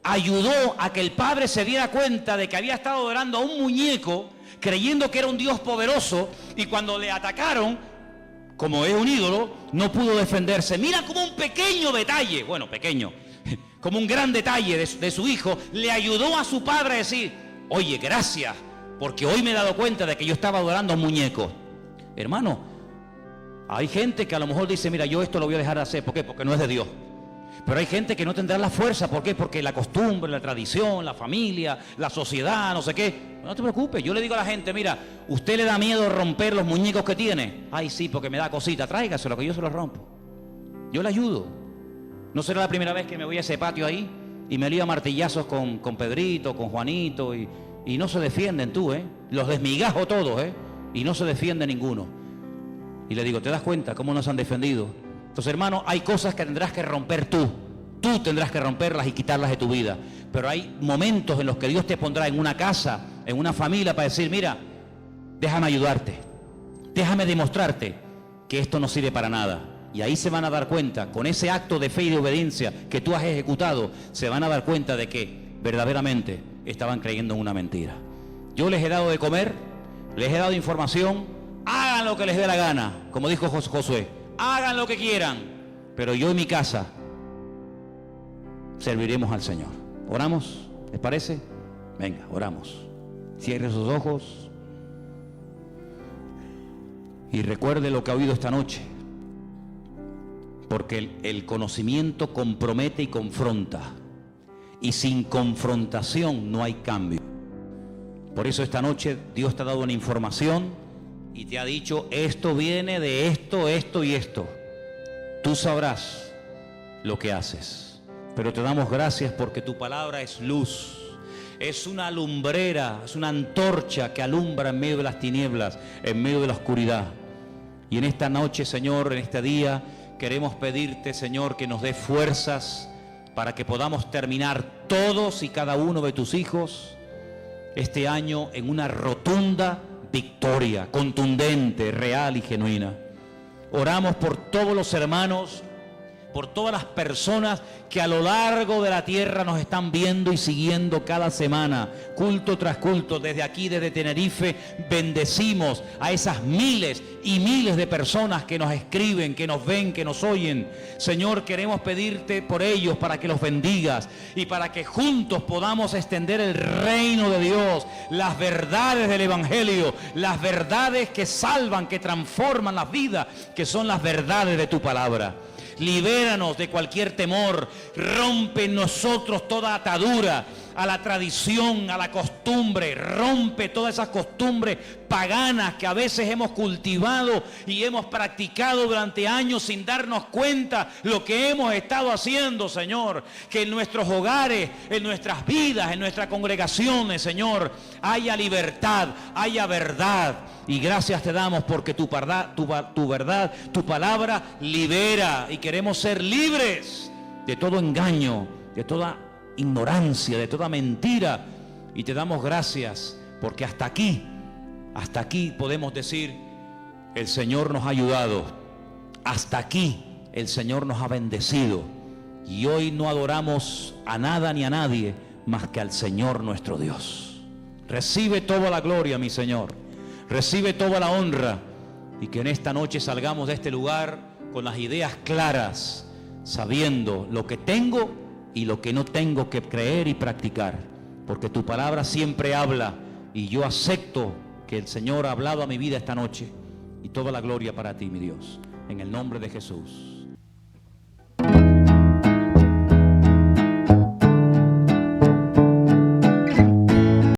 ayudó a que el padre se diera cuenta de que había estado adorando a un muñeco, creyendo que era un Dios poderoso, y cuando le atacaron, como es un ídolo, no pudo defenderse. Mira como un pequeño detalle, bueno, pequeño, como un gran detalle de su hijo, le ayudó a su padre a decir: oye, gracias, porque hoy me he dado cuenta de que yo estaba adorando a un muñeco. Hermano, hay gente que a lo mejor dice: mira, yo esto lo voy a dejar de hacer. ¿Por qué? Porque no es de Dios. Pero hay gente que no tendrá la fuerza. ¿Por qué? Porque la costumbre, la tradición, la familia, la sociedad, no sé qué. No te preocupes, yo le digo a la gente: mira, ¿usted le da miedo romper los muñecos que tiene? Ay, sí, porque me da cosita. Tráigaselo, que yo se los rompo. Yo le ayudo. No será la primera vez que me voy a ese patio ahí y me lío a martillazos con Pedrito, con Juanito, y no se defienden tú, los desmigajo todos, y no se defiende ninguno. Y le digo: ¿te das cuenta cómo nos han defendido? Entonces, hermano, hay cosas que tendrás que romper tú. Tú tendrás que romperlas y quitarlas de tu vida. Pero hay momentos en los que Dios te pondrá en una casa, en una familia, para decir: mira, déjame ayudarte, déjame demostrarte que esto no sirve para nada. Y ahí se van a dar cuenta, con ese acto de fe y de obediencia que tú has ejecutado, se van a dar cuenta de que verdaderamente estaban creyendo en una mentira. Yo les he dado de comer, les he dado información, hagan lo que les dé la gana, como dijo Josué, hagan lo que quieran, pero yo y mi casa serviremos al Señor. ¿Oramos? ¿Les parece? Venga, oramos. Cierre sus ojos y recuerde lo que ha oído esta noche, porque el conocimiento compromete y confronta, y sin confrontación no hay cambio. Por eso esta noche Dios te ha dado una información y te ha dicho: esto viene de esto, esto y esto. Tú sabrás lo que haces, pero te damos gracias porque tu palabra es luz, es una lumbrera, es una antorcha que alumbra en medio de las tinieblas, en medio de la oscuridad. Y en esta noche, Señor, en este día, queremos pedirte, Señor, que nos dé fuerzas para que podamos terminar todos y cada uno de tus hijos este año en una rotunda victoria, contundente, real y genuina. Oramos por todos los hermanos, por todas las personas que a lo largo de la tierra nos están viendo y siguiendo cada semana, culto tras culto. Desde aquí, desde Tenerife, bendecimos a esas miles y miles de personas que nos escriben, que nos ven, que nos oyen. Señor, queremos pedirte por ellos para que los bendigas y para que juntos podamos extender el reino de Dios, las verdades del Evangelio, las verdades que salvan, que transforman las vidas, que son las verdades de tu palabra. Libéranos de cualquier temor, rompe en nosotros toda atadura a la tradición, a la costumbre, rompe todas esas costumbres paganas que a veces hemos cultivado y hemos practicado durante años sin darnos cuenta lo que hemos estado haciendo, Señor. Que en nuestros hogares, en nuestras vidas, en nuestras congregaciones, Señor, haya libertad, haya verdad. Y gracias te damos porque tu verdad, tu palabra libera, y queremos ser libres de todo engaño, de toda ignorancia, de toda mentira. Y te damos gracias porque hasta aquí podemos decir: el Señor nos ha ayudado. Hasta aquí el Señor nos ha bendecido. Y hoy no adoramos a nada ni a nadie más que al Señor nuestro Dios. Recibe toda la gloria, mi Señor. Recibe toda la honra. Y que en esta noche salgamos de este lugar con las ideas claras, sabiendo lo que tengo y lo que no tengo que creer y practicar. Porque tu palabra siempre habla y yo acepto que el Señor ha hablado a mi vida esta noche. Y toda la gloria para ti, mi Dios. En el nombre de Jesús.